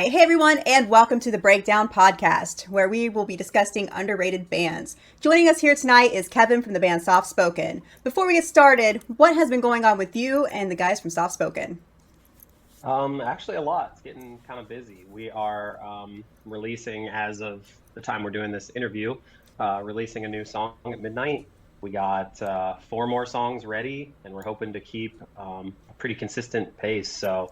right, hey everyone, and welcome to the Breakdown Podcast, where we will be discussing underrated bands. Joining us here tonight is Kevin from the band Softspoken. Before we get started, what has been going on with you and the guys from Softspoken? Actually a lot. It's getting kind of busy. We are releasing, as of the time we're doing this interview, releasing a new song at midnight. We got four more songs ready, and we're hoping to keep a pretty consistent pace. So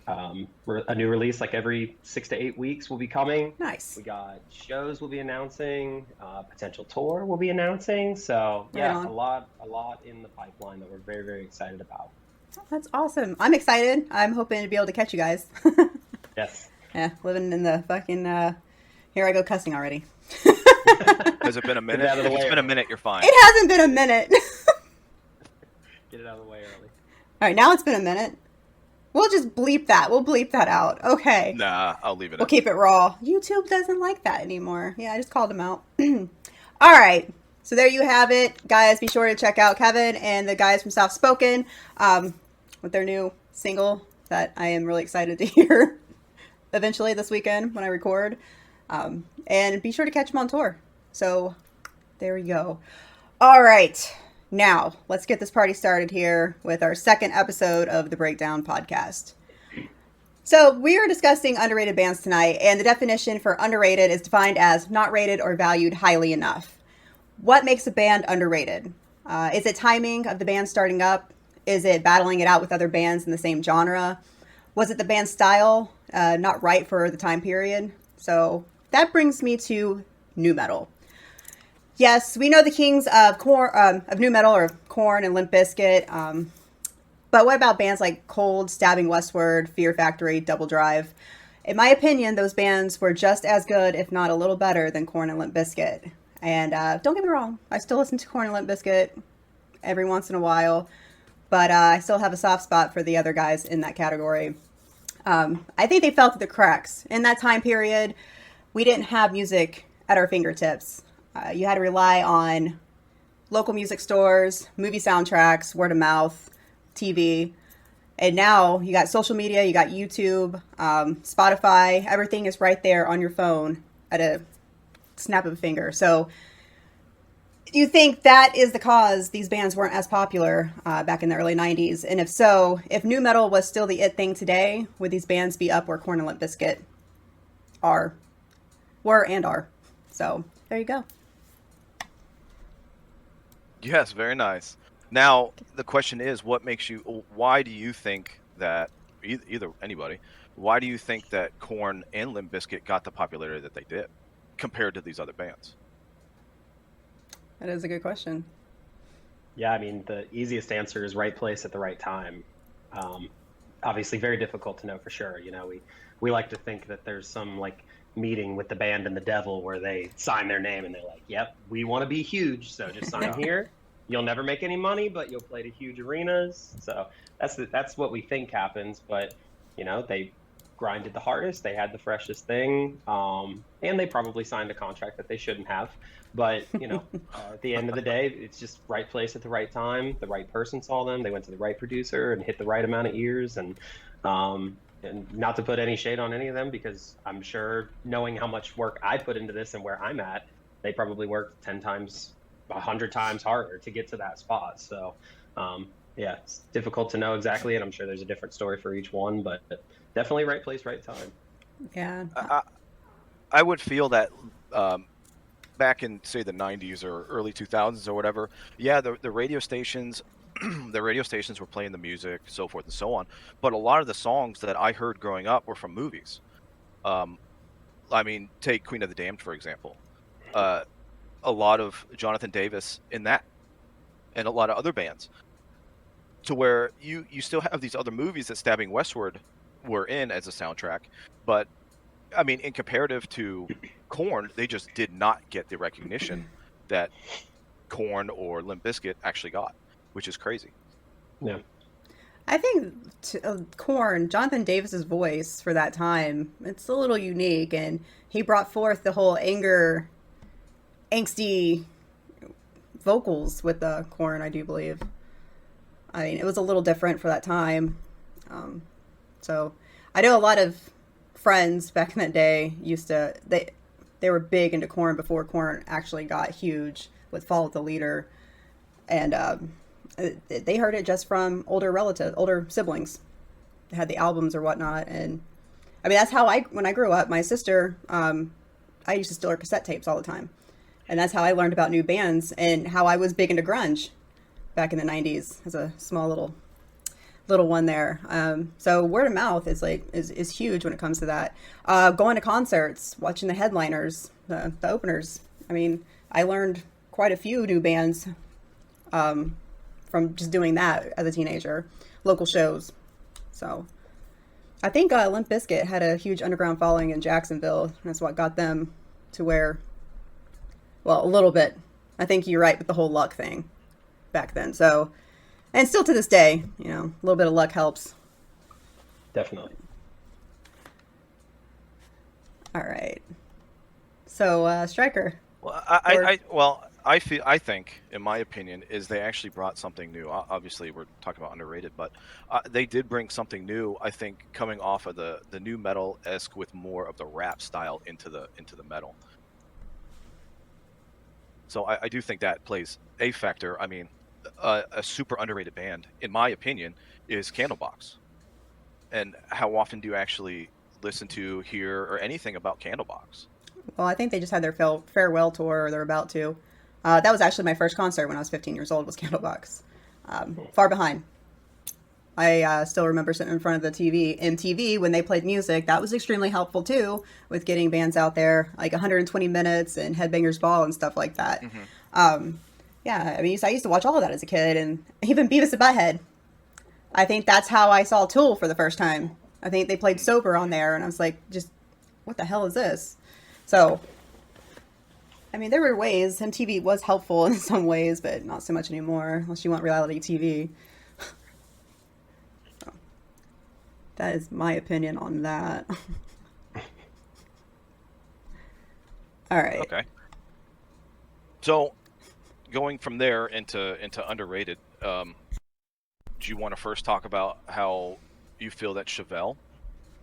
a new release like every 6 to 8 weeks will be coming. Nice. We got shows we'll be announcing, potential tour we'll be announcing. So Right yeah, on. a lot in the pipeline that we're very, very excited about. Oh, that's awesome. I'm excited. I'm hoping to be able to catch you guys. Yes. Yeah, living in the fucking, here I go cussing already. Has it been a minute? Get it out of the If it's way been a early. minute, you're fine. It hasn't been a minute. Get it out of the way early. All right, now it's been a minute. We'll just bleep that. We'll bleep that out. Okay. Nah, I'll leave it We'll in. keep it raw. YouTube doesn't like that anymore. Yeah, I just called him out. All right. So there you have it. Guys, be sure to check out Kevin and the guys from Softspoken with their new single that I am really excited to hear eventually this weekend when I record. And be sure to catch them on tour. So there we go. All right. Now, let's get this party started here with our second episode of the Breakdown Podcast. So we are discussing underrated bands tonight, and the definition for underrated is defined as not rated or valued highly enough. What makes a band underrated? Is it timing of the band starting up? Is it battling it out with other bands in the same genre? Was it the band's style not right for the time period? So that brings me to nu metal. Yes, we know the kings of nu metal are Korn and Limp Bizkit. But what about bands like Cold, Stabbing Westward, Fear Factory, Double Drive? In my opinion, those bands were just as good, if not a little better, than Korn and Limp Bizkit. And don't get me wrong, I still listen to Korn and Limp Bizkit every once in a while, but I still have a soft spot for the other guys in that category. I think they fell through the cracks. In that time period, we didn't have music at our fingertips. You had to rely on local music stores, movie soundtracks, word of mouth, TV. And now you got social media, you got YouTube, Spotify, everything is right there on your phone at a snap of a finger. So do you think that is the cause these bands weren't as popular back in the early 90s? And if so, if nu metal was still the it thing today, would these bands be up where Korn and Limp Bizkit were and are? So there you go. Yes, very nice. Now, the question is, why do you think that, either anybody, why do you think that Korn and Limp Bizkit got the popularity that they did compared to these other bands? That is a good question. Yeah, I mean, the easiest answer is right place at the right time. Obviously, very difficult to know for sure. You know, we like to think that there's some like meeting with the band and the devil where they sign their name and they're like, "Yep, we want to be huge, so just sign here. You'll never make any money, but you'll play to huge arenas." So that's what we think happens. But you know, they grinded the hardest. They had the freshest thing, and they probably signed a contract that they shouldn't have. But you know, at the end of the day, it's just right place at the right time. The right person saw them. They went to the right producer and hit the right amount of ears. And not to put any shade on any of them, because I'm sure, knowing how much work I put into this and where I'm at, they probably worked 10 times, 100 times harder to get to that spot. So yeah, it's difficult to know exactly, and I'm sure there's a different story for each one, but definitely right place, right time. Yeah. I would feel that back in, say, the 90s or early 2000s or whatever, yeah, the radio stations, the radio stations were playing the music, so forth and so on. But a lot of the songs that I heard growing up were from movies. I mean, take Queen of the Damned, for example. A lot of Jonathan Davis in that, and a lot of other bands. To where you still have these other movies that Stabbing Westward were in as a soundtrack. But, I mean, in comparative to Korn, they just did not get the recognition that Korn or Limp Bizkit actually got, which is crazy. Yeah. I think Korn, Jonathan Davis's voice for that time, it's a little unique, and he brought forth the whole angsty vocals with the Korn, I do believe. I mean, it was a little different for that time. So I know a lot of friends back in the day used to they were big into Korn before Korn actually got huge with Follow the Leader, and they heard it just from older siblings. They had the albums or whatnot, and I mean that's how when I grew up, my sister, I used to steal her cassette tapes all the time, and that's how I learned about new bands and how I was big into grunge back in the '90s as a small little one there. So word of mouth is huge when it comes to that. Going to concerts, watching the headliners, the openers. I mean, I learned quite a few new bands from just doing that as a teenager. Local shows. So I think Limp Bizkit had a huge underground following in Jacksonville. That's what got them to where, well, a little bit. I think you're right with the whole luck thing back then. So, and still to this day, you know, a little bit of luck helps. Definitely. All right. So, Striker. Well, I think, in my opinion, is they actually brought something new. Obviously, we're talking about underrated, but they did bring something new. I think coming off of the new metal-esque with more of the rap style into the metal. So I do think that plays a factor. I mean, a super underrated band, in my opinion, is Candlebox. And how often do you actually listen to, hear, or anything about Candlebox? Well, I think they just had their farewell tour, or they're about to. That was actually my first concert when I was 15 years old, was Candlebox. Far Behind. I still remember sitting in front of the MTV, when they played music. That was extremely helpful, too, with getting bands out there, like 120 Minutes and Headbangers Ball and stuff like that. Mm-hmm. Yeah, I mean, I used to watch all of that as a kid, and even Beavis and Butthead. I think that's how I saw Tool for the first time. I think they played Sober on there, and I was like, just, what the hell is this? So, I mean, there were ways. MTV was helpful in some ways, but not so much anymore, unless you want reality TV. So, that is my opinion on that. All right. Okay. So, going from there into underrated, do you want to first talk about how you feel that Chevelle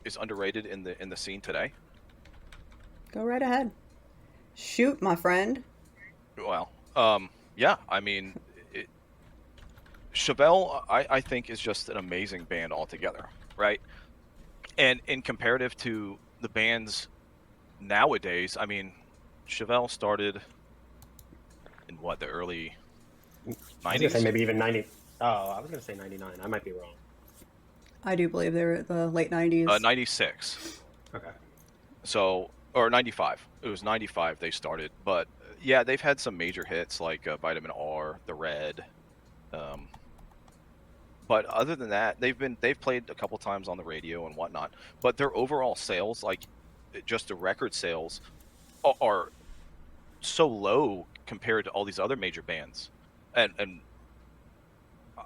is underrated in the scene today? Go right ahead. Shoot, my friend. Well, yeah. I mean, Chevelle, I think, is just an amazing band altogether, right? And in comparative to the bands nowadays, I mean, Chevelle started in what, the early 90s? I was gonna say maybe even 90. Oh, I was gonna say 99. I might be wrong. I do believe they were the late 90s. 96. Okay. So, or 95. It was 95 they started. But yeah, they've had some major hits like Vitamin R, The Red. But other than that, they've played a couple times on the radio and whatnot. But their overall sales, like just the record sales, are so low compared to all these other major bands. And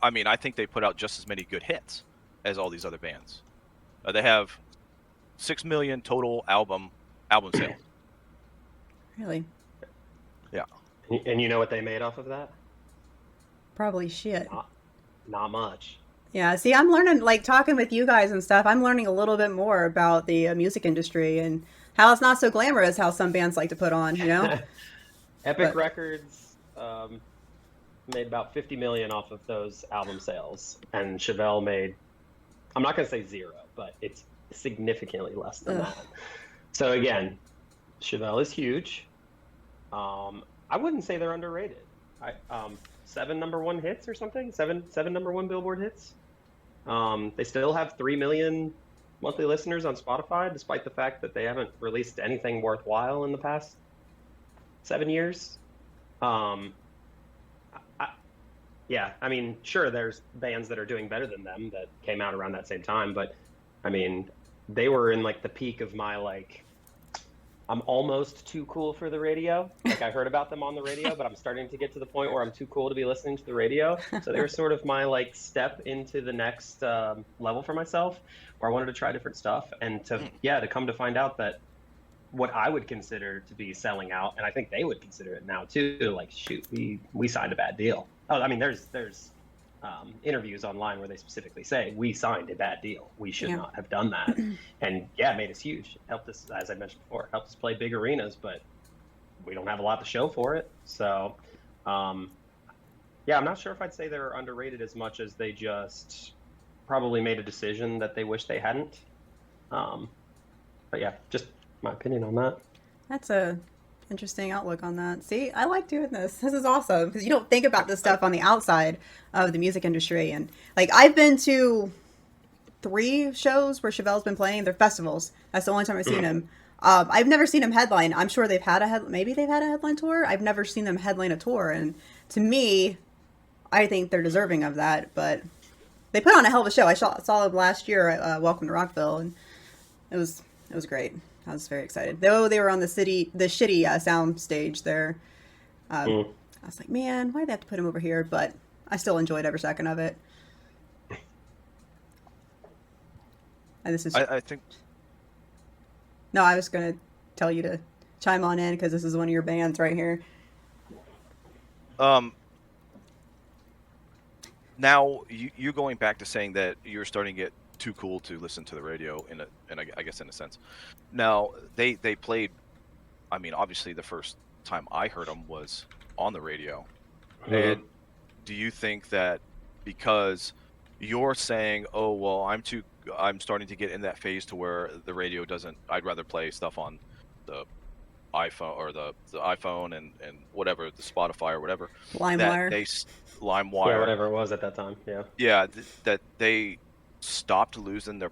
I mean, I think they put out just as many good hits as all these other bands. They have 6 million total album sales. Really? Yeah. And you know what they made off of that? Probably shit. Not much. Yeah, see, I'm learning, like, talking with you guys and stuff, I'm learning a little bit more about the music industry and how it's not so glamorous how some bands like to put on, you know? Epic Records made about 50 million off of those album sales, and Chevelle made, I'm not going to say zero, but it's significantly less than that. So again, Chevelle is huge. I wouldn't say they're underrated. 7 #1 hits or something. Seven #1 Billboard hits. They still have 3 million monthly listeners on Spotify, despite the fact that they haven't released anything worthwhile in the past 7 years. Yeah, I mean, sure, there's bands that are doing better than them that came out around that same time, but I mean, they were in like the peak of my like, I'm almost too cool for the radio. Like I heard about them on the radio, but I'm starting to get to the point where I'm too cool to be listening to the radio. So they were sort of my like step into the next level for myself, where I wanted to try different stuff and to come to find out that what I would consider to be selling out, and I think they would consider it now too. Like, shoot, we signed a bad deal. Oh, I mean, there's interviews online where they specifically say we signed a bad deal. We should Yeah. not have done that. And yeah, it made us huge. It helped us, as I mentioned before, helped us play big arenas, but we don't have a lot to show for it. So, yeah, I'm not sure if I'd say they're underrated as much as they just probably made a decision that they wish they hadn't. But yeah, just my opinion on that. That's a interesting outlook on that. See, I like doing this. This is awesome because you don't think about this stuff on the outside of the music industry. And like, I've been to 3 shows where Chevelle's been playing. They're festivals. That's the only time I've seen him. I've never seen him headline. I'm sure they've had maybe they've had a headline tour. I've never seen them headline a tour. And to me, I think they're deserving of that. But they put on a hell of a show. I saw them last year at Welcome to Rockville, and it was great. I was very excited. Though they were on the shitty sound stage there. I was like, man, why'd they have to put him over here? But I still enjoyed every second of it. And this is. I think. No, I was going to tell you to chime on in because this is one of your bands right here. Now you going back to saying that you're starting to get too cool to listen to the radio I guess in a sense. Now they played. I mean, obviously the first time I heard them was on the radio. And do you think that because you're saying, oh well, I'm starting to get in that phase to where the radio doesn't. I'd rather play stuff on the iPhone or the iPhone and whatever, the Spotify or whatever. LimeWire. LimeWire. Yeah, whatever it was at that time. Yeah. Yeah, that they stopped losing their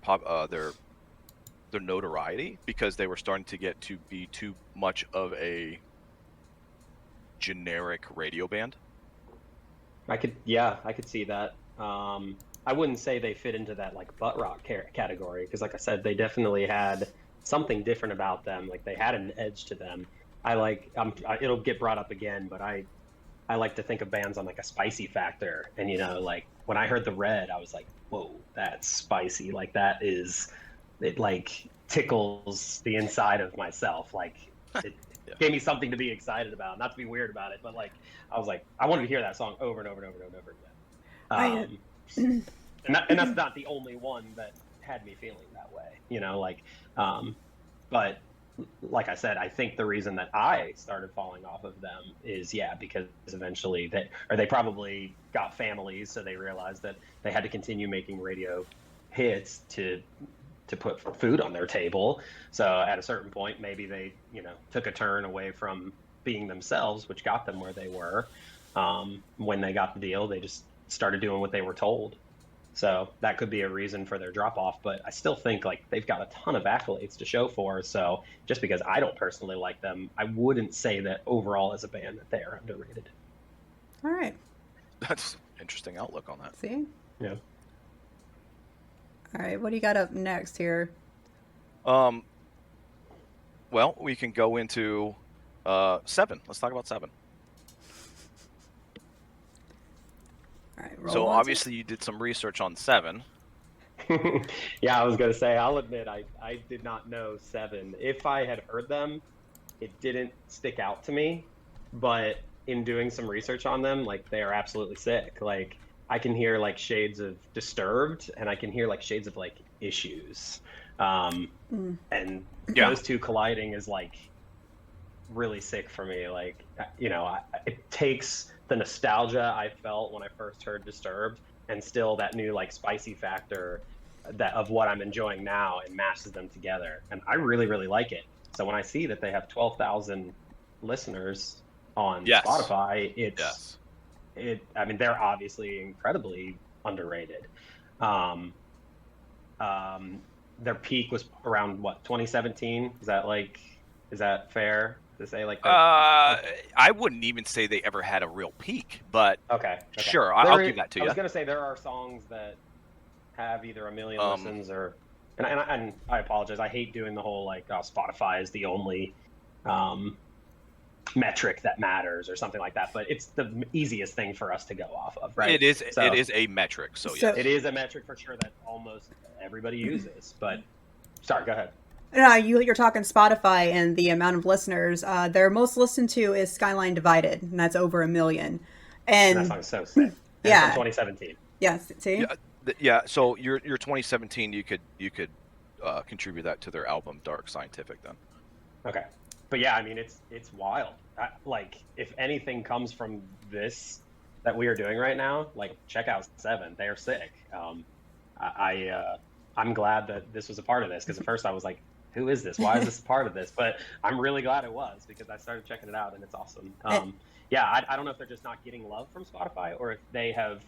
their notoriety because they were starting to get to be too much of a generic radio band. I could see that. I wouldn't say they fit into that like butt rock category because, like I said, they definitely had something different about them. Like they had an edge to them. It'll get brought up again, but I like to think of bands on like a spicy factor. And like when I heard the Red, I was like, whoa, that's spicy. Like it like tickles the inside of myself. Like it gave me something to be excited about, not to be weird about it, but like I was like, I wanted to hear that song over and over and over and over again. And that's not the only one that had me feeling that way, but like I said, I think the reason that I started falling off of them is because eventually they probably got families, so they realized that they had to continue making radio hits to put food on their table. So at a certain point, maybe they took a turn away from being themselves, which got them where they were. When they got the deal, they just started doing what they were told. So that could be a reason for their drop off, but I still think like they've got a ton of accolades to show for. So just because I don't personally like them, I wouldn't say that overall as a band that they are underrated. All right. That's an interesting outlook on that. See? Yeah. All right. What do you got up next here? Well, we can go into 7. Let's talk about 7. All right, So obviously you did some research on 7. Yeah, I was going to say, I'll admit, I did not know 7. If I had heard them, it didn't stick out to me. But in doing some research on them, like they are absolutely sick. Like I can hear like shades of Disturbed, and I can hear like shades of like Issues. And those two colliding is like really sick for me. Like, it takes the nostalgia I felt when I first heard Disturbed and still that new like spicy factor that of what I'm enjoying now and mashes them together. And I really, really like it. So when I see that they have 12,000 listeners on Spotify, I mean, they're obviously incredibly underrated. Their peak was around 2017? Is that fair to say? Like, I wouldn't even say they ever had a real peak, but okay. Sure, I'll give that to you. I was gonna say there are songs that have either a million listens or, and I apologize. I hate doing the whole like Spotify is the only metric that matters or something like that, but it's the easiest thing for us to go off of, right? It is a metric, so yeah. It is a metric for sure that almost everybody uses, but sorry, go ahead. No, you're talking Spotify and the amount of listeners. Their most listened to is Skyline Divided, and that's over 1 million. And that song's so sick. And Yeah. From 2017. Yes. See. Yeah. So your 2017, you could contribute that to their album Dark Scientific then. Okay. But yeah, I mean, it's wild. Like, if anything comes from this that we are doing right now, like, check out Seven. They are sick. I'm glad that this was a part of this, because at first I was like, who is this? Why is this a part of this? But I'm really glad it was, because I started checking it out and it's awesome. Yeah, I don't know if they're just not getting love from Spotify, or if they have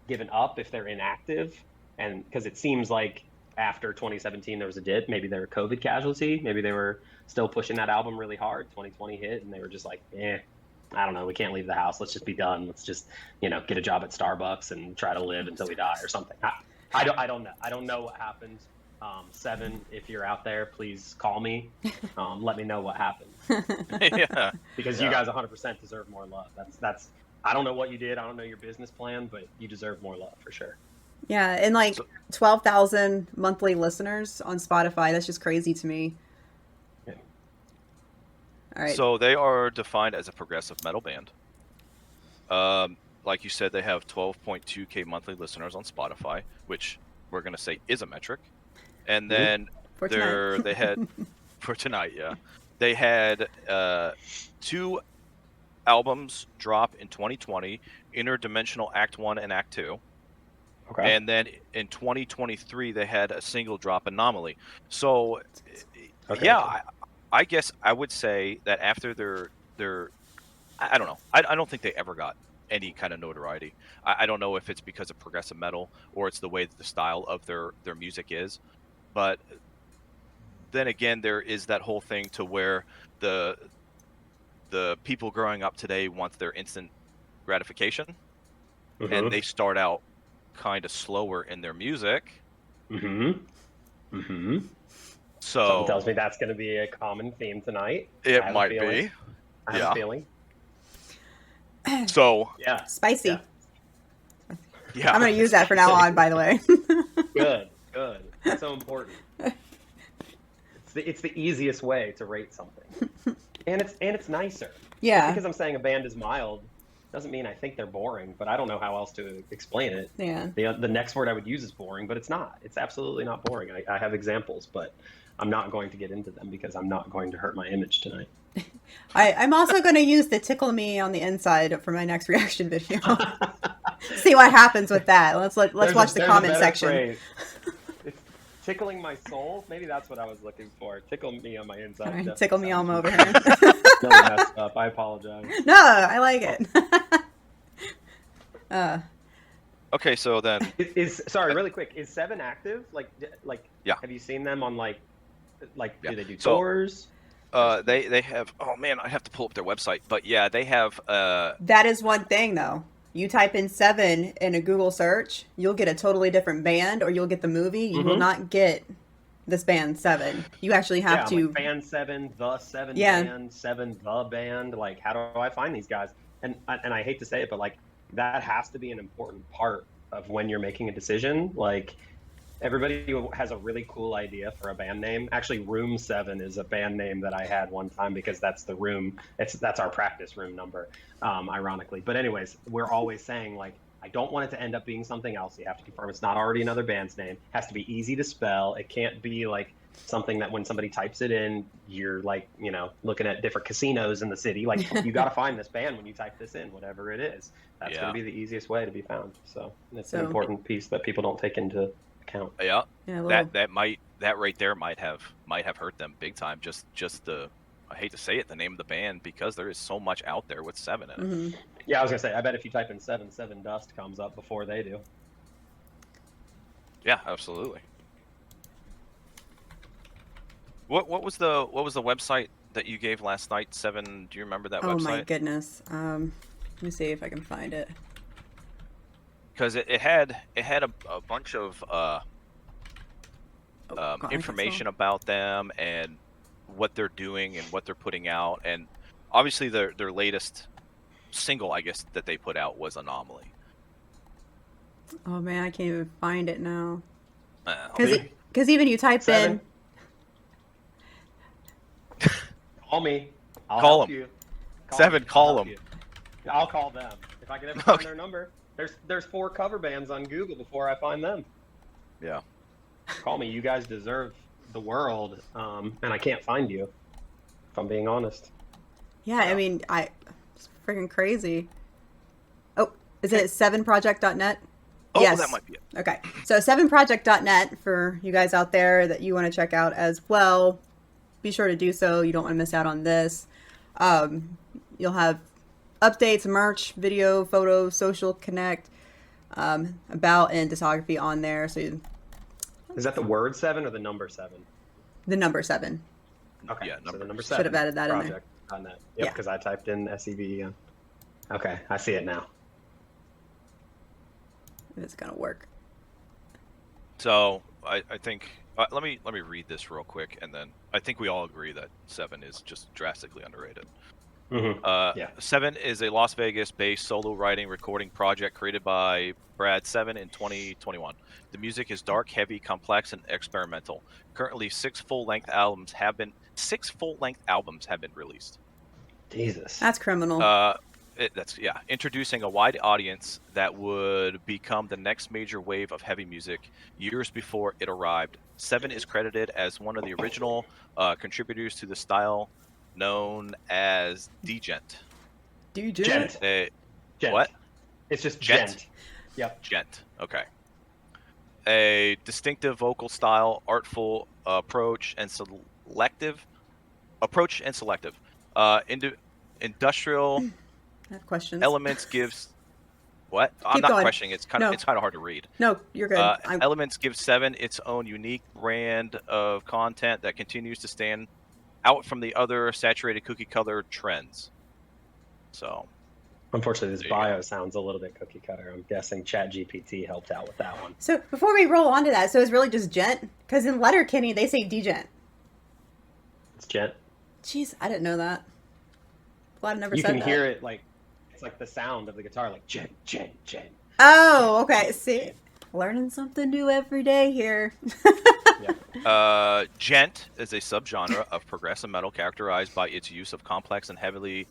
given up, if they're inactive, and because it seems like after 2017 there was a dip. Maybe they were COVID casualty. Maybe they were still pushing that album really hard. 2020 hit and they were just like, I don't know, we can't leave the house. Let's just be done. Let's just, get a job at Starbucks and try to live until we die or something. I don't know. I don't know what happened. Seven, if you're out there, please call me. Let me know what happened. Yeah. Because you guys 100% deserve more love. That's I don't know what you did. I don't know your business plan, but you deserve more love for sure. Yeah, and like 12,000 monthly listeners on Spotify. That's just crazy to me. Yeah. All right. So they are defined as a progressive metal band. Like you said, they have 12.2K monthly listeners on Spotify, which we're going to say is a metric. And then For tonight. they had for tonight, yeah. They had 2 albums drop in 2020, Interdimensional Act 1 and Act 2. Okay. And then in 2023 they had a single drop, Anomaly. So Okay. yeah, I guess I would say that after their I don't know. I don't think they ever got any kind of notoriety. I don't know if it's because of progressive metal or it's the way that the style of their music is. But then again, there is that whole thing to where the people growing up today want their instant gratification, and they start out kind of slower in their music. Something tells me that's going to be a common theme tonight. It might be. I have a feeling. So Yeah. Spicy. yeah, I'm going to use that from now on, by the way. Good. That's so important. It's the easiest way to rate something, and it's nicer. Yeah. Just because I'm saying a band is mild doesn't mean I think they're boring, but I don't know how else to explain it. Yeah. The next word I would use is boring, but it's not. It's absolutely not boring. I have examples, but I'm not going to get into them because I'm not going to hurt my image tonight. I'm also going to use the tickle me on the inside for my next reaction video. See what happens with that. Let's watch the comment section. Phrase. It's tickling my soul. Maybe that's what I was looking for. Tickle me on my inside. All right, Definitely tickle me sounds on over good. here. Really messed up. I apologize. No, I like it. okay, so then Sorry, really quick. Is Seven active? Like Yeah. Have you seen them on like Yeah. do they do So- tours? they have. Oh man, I have to pull up their website. But yeah, they have. That is one thing, though. You type in Seven in a Google search, you'll get a totally different band, or you'll get the movie. You will not get this band Seven. You actually have to. Like band Seven, the Seven Yeah. band, Seven the band. Like, how do I find these guys? And I hate to say it, but like that has to be an important part of when you're making a decision. Like, everybody has a really cool idea for a band name. Actually, Room 7 is a band name that I had one time because that's the room. That's our practice room number, ironically. But anyways, we're always saying, like, I don't want it to end up being something else. You have to confirm it's not already another band's name. It has to be easy to spell. It can't be like something that when somebody types it in, you're like, looking at different casinos in the city. Like, you got to find this band when you type this in, whatever it is. That's going to be the easiest way to be found. So it's an important piece that people don't take into account. Yeah, Yeah, that right there might have hurt them big time. Just the, I hate to say it, the name of the band, because there is so much out there with Seven in it. Mm-hmm. Yeah, I was gonna say, I bet if you type in Seven Dust comes up before they do. Yeah, absolutely. What was the website that you gave last night? Seven? Do you remember that website? Oh my goodness. Let me see if I can find it. Because it had a bunch of information about them and what they're doing and what they're putting out, and obviously their latest single, I guess, that they put out was Anomaly. Oh man, I can't even find it now. See? Because even you type Seven. Call me. I'll Call help them. you. Seven, me. call I'll help them. you. I'll call them. If I could ever find their number, there's 4 cover bands on Google before I find them. Yeah. Call me. You guys deserve the world, and I can't find you. If I'm being honest. Yeah, I mean, it's freaking crazy. Oh, is it 7project.net? Oh, Yes. that might be it. Okay, so 7project.net for you guys out there that you want to check out as well. Be sure to do so. You don't want to miss out on this. You'll have updates, merch, video, photo, social connect, about and discography on there. So Is that the word 7 or the number 7? the number 7. Okay, Yeah, so the number 7. Should have added that in there. Project on that. Yep, Yeah. because I typed in SEVEN. Okay, I see it now. If it's gonna work. So I think let me read this real quick, and then I think we all agree that 7 is just drastically underrated. Mm-hmm. Yeah. 7 is a Las Vegas-based solo writing recording project created by Brad 7 in 2021. The music is dark, heavy, complex, and experimental. Currently, 6 full-length albums have been released. Jesus. That's criminal. Introducing a wide audience that would become the next major wave of heavy music years before it arrived. 7 is credited as one of the original contributors to the style known as Djent. Gent. Gent. What? It's just Gent. gent. Yep. Djent. Okay. A distinctive vocal style, artful approach, and selective. Industrial I have questions. elements gives. What? I'm Keep not going. questioning. It's kind of hard to read. No, you're good. Elements give 7 its own unique brand of content that continues to stand out from the other saturated cookie color trends. So, Unfortunately, this bio sounds a little bit cookie cutter. I'm guessing ChatGPT helped out with that one. So before we roll on to that, so it's really just gent? Because in Letterkenny, they say Djent. It's gent. Jeez, I didn't know that. Glad I never You said can that. hear it like it's like the sound of the guitar, like gent, gent, gent. Oh, okay. See, learning something new every day here. Djent is a subgenre of progressive metal characterized by its use of complex and heavily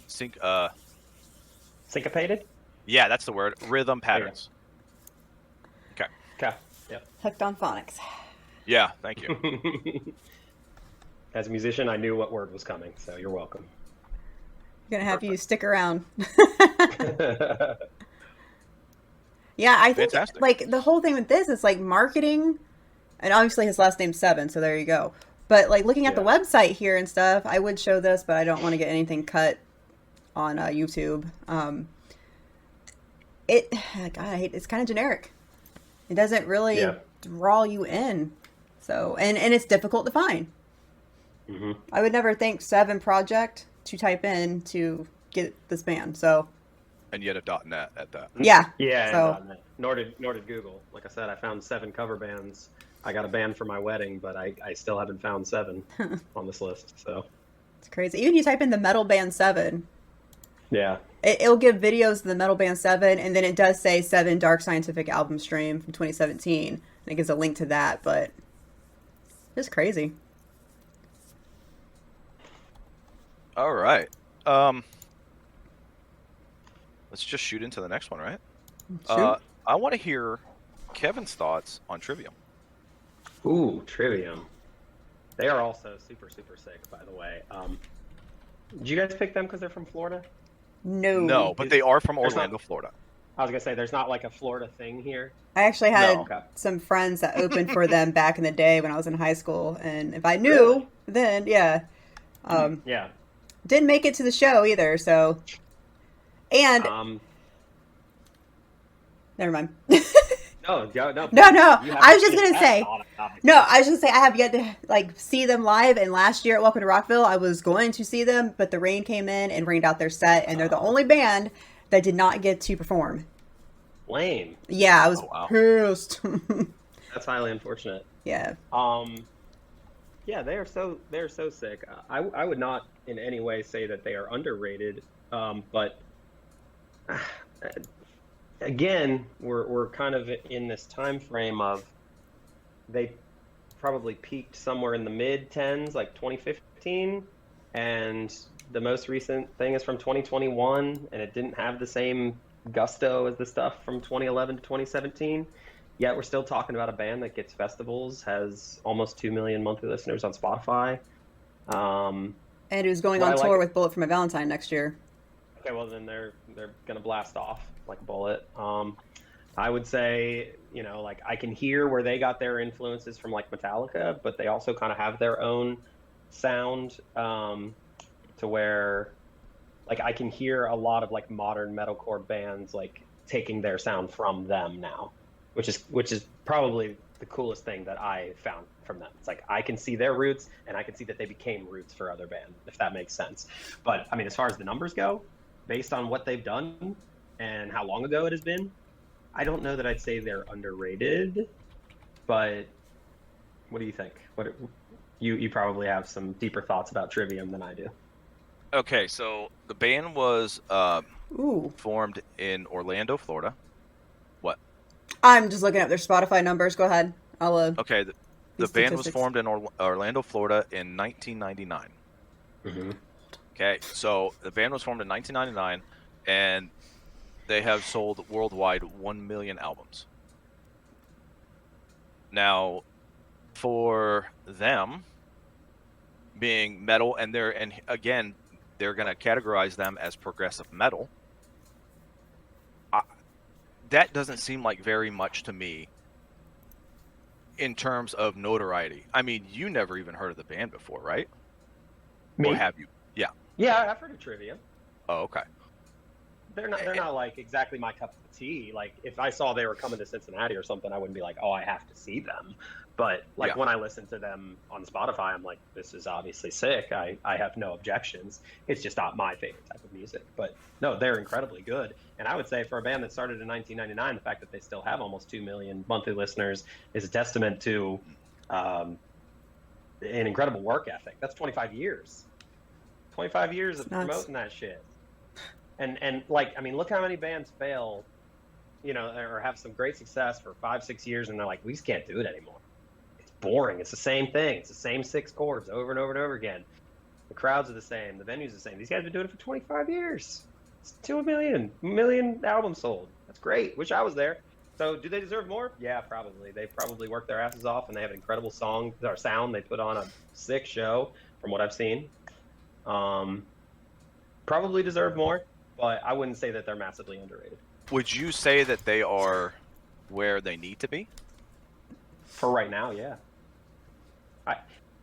Syncopated? Yeah, that's the word. Rhythm patterns. Okay. Okay. Yep. Hooked on phonics. Yeah, thank you. As a musician, I knew what word was coming, so you're welcome. Gonna have you stick around. Yeah, I think Fantastic. like the whole thing with this is like marketing, and obviously his last name's 7, so there you go. But like looking at the website here and stuff, I would show this, but I don't want to get anything cut on YouTube. It's kind of generic. It doesn't really draw you in. So and it's difficult to find. Mm-hmm. I would never think 7 project to type in to get this band. So. And yet a .net at that. Yeah. Yeah. So. Nor did Google. Like I said, I found 7 cover bands. I got a band for my wedding, but I still haven't found 7 on this list. So. It's crazy. Even you type in the metal band 7. Yeah. It'll give videos of the metal band 7, and then it does say 7 Dark Scientific album stream from 2017. And it gives a link to that, but it's crazy. All right. Let's just shoot into the next one, right? Shoot. I want to hear Kevin's thoughts on Trivium. Ooh, Trivium. They are also super, super sick, by the way. Did you guys pick them because they're from Florida? No. But they are from There's Orlando, Florida. I was going to say, there's not like a Florida thing here. I actually had No. some friends that opened for them back in the day when I was in high school, and if I knew, then yeah. Yeah. Didn't make it to the show either, so. And never mind. No. No. You have I was to just gonna get say. that on a topic. No, I was just say I have yet to like see them live. And last year at Welcome to Rockville, I was going to see them, but the rain came in and rained out their set, and they're the only band that did not get to perform. Lame. Yeah, I was pissed. That's highly unfortunate. Yeah. Yeah, they are so sick. I would not in any way say that they are underrated, but again, we're kind of in this time frame of they probably peaked somewhere in the mid 10s, like 2015, and the most recent thing is from 2021, and it didn't have the same gusto as the stuff from 2011 to 2017. Yet we're still talking about a band that gets festivals, has almost 2 million monthly listeners on Spotify. And who's going What I on like tour with Bullet for My Valentine next year. Okay, well then they're gonna blast off like a bullet. I would say, you know, like I can hear where they got their influences from, like Metallica, but they also kind of have their own sound, to where, like, I can hear a lot of like modern metalcore bands like taking their sound from them now, which is probably the coolest thing that I found from them. It's like I can see their roots, and I can see that they became roots for other bands, if that makes sense. But I mean, as far as the numbers go, based on what they've done and how long ago it has been, I don't know that I'd say they're underrated. But what do you think? You probably have some deeper thoughts about Trivium than I do. Okay, so the band was Ooh. formed in Orlando, Florida. What? I'm just looking at their Spotify numbers. Go ahead. I'll Okay, the these band was statistics. formed in Orlando, Florida in 1999. Mm-hmm. Okay, so the band was formed in 1999, and they have sold worldwide 1 million albums. Now, for them being metal, and again, they're going to categorize them as progressive metal. That doesn't seem like very much to me in terms of notoriety. I mean, you never even heard of the band before, right? Me? Or have you? Yeah. Yeah, I've heard of Trivium. Oh, okay. They're not like exactly my cup of tea. Like if I saw they were coming to Cincinnati or something, I wouldn't be like, oh, I have to see them. But like Yeah. when I listen to them on Spotify, I'm like, this is obviously sick. I have no objections. It's just not my favorite type of music. But no, they're incredibly good. And I would say for a band that started in 1999, the fact that they still have almost 2 million monthly listeners is a testament to an incredible work ethic. That's 25 years. 25 years of Nuts. promoting that shit. And like, I mean, look how many bands fail, you know, or have some great success for 5-6 years, and they're like, we just can't do it anymore. It's boring. It's the same thing. It's the same 6 chords over and over and over again. The crowds are the same. The venue's the same. These guys have been doing it for 25 years. It's 2 million albums sold. That's great. Wish I was there. So do they deserve more? Yeah, probably. They probably work their asses off, and they have an incredible sound. They put on a sick show from what I've seen. Probably deserve more, but I wouldn't say that they're massively underrated. Would you say that they are where they need to be? For right now, yeah.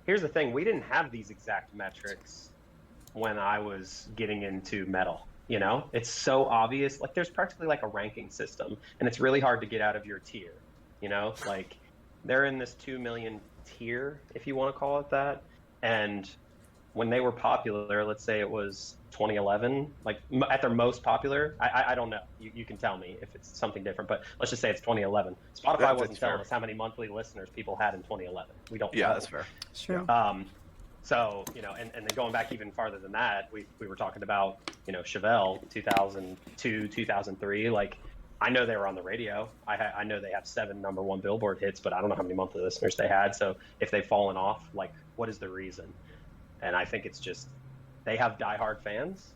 Here's the thing. We didn't have these exact metrics when I was getting into metal, you know? It's so obvious. Like, there's practically like a ranking system, and it's really hard to get out of your tier, you know? Like, they're in this 2 million tier, if you want to call it that, and when they were popular, let's say it was 2011, like at their most popular, I don't know. You can tell me if it's something different, but let's just say it's 2011. Spotify wasn't telling us how many monthly listeners people had in 2011. We don't know. Yeah, that's fair. Sure. So, you know, and then going back even farther than that, we were talking about, you know, Chevelle, 2002, 2003. Like, I know they were on the radio. I know they have 7 #1 Billboard hits, but I don't know how many monthly listeners they had. So if they've fallen off, like, what is the reason? And I think it's just they have diehard fans,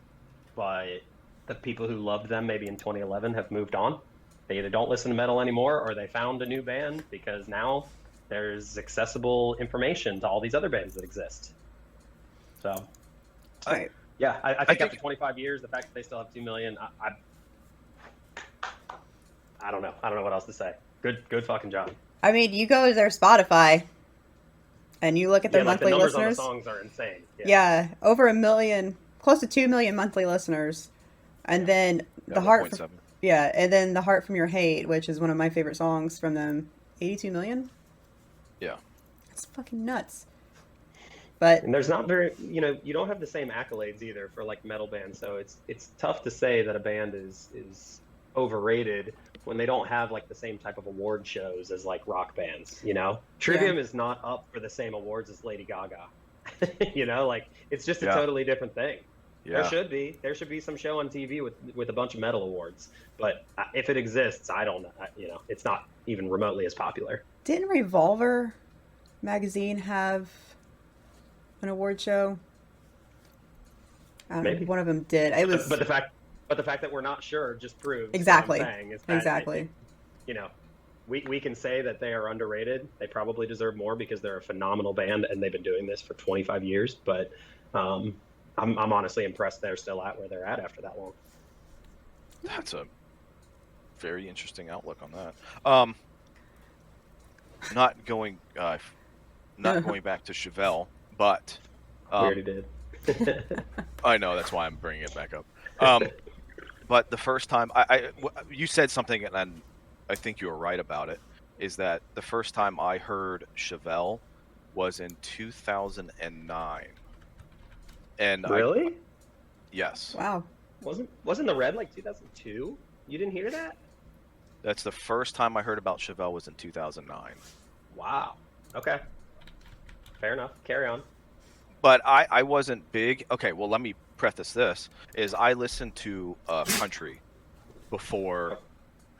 but the people who loved them maybe in 2011 have moved on. They either don't listen to metal anymore, or they found a new band because now there's accessible information to all these other bands that exist. So, Right. yeah, I think after 25 years, the fact that they still have 2 million, I don't know. I don't know what else to say. Good fucking job. I mean, you go to their Spotify and you look at their monthly the numbers listeners. on the songs are insane. Yeah, over 1 million, close to 2 million monthly listeners. And then the heart, 1.7. and then the Heart from Your Hate, which is one of my favorite songs from them, 82 million. Yeah. It's fucking nuts. But And there's not very, you know, you don't have the same accolades either for like metal bands, so it's tough to say that a band is overrated when they don't have like the same type of award shows as like rock bands, you know? Trivium is not up for the same awards as Lady Gaga. You know, like it's just a totally different thing. Yeah. There should be some show on TV with a bunch of metal awards, but if it exists, I don't know, you know, it's not even remotely as popular. didn't Revolver magazine have an award show? I don't know. Maybe. One of them did. It was But the fact that we're not sure just proves exactly. what I'm saying is that Exactly. you know, we can say that they are underrated. They probably deserve more because they're a phenomenal band and they've been doing this for 25 years. But I'm honestly impressed they're still at where they're at after that long. That's a very interesting outlook on that. Not going back to Chevelle, but We already did. I know, that's why I'm bringing it back up. But the first time you said something, and I think you were right about it, is that the first time I heard Chevelle was in 2009. And Really? yes. Wow. Wasn't the Red like 2002? You didn't hear that? That's the first time I heard about Chevelle was in 2009. Wow. Okay. Fair enough. Carry on. But I wasn't big. Okay, well, let me preface this, is I listened to country before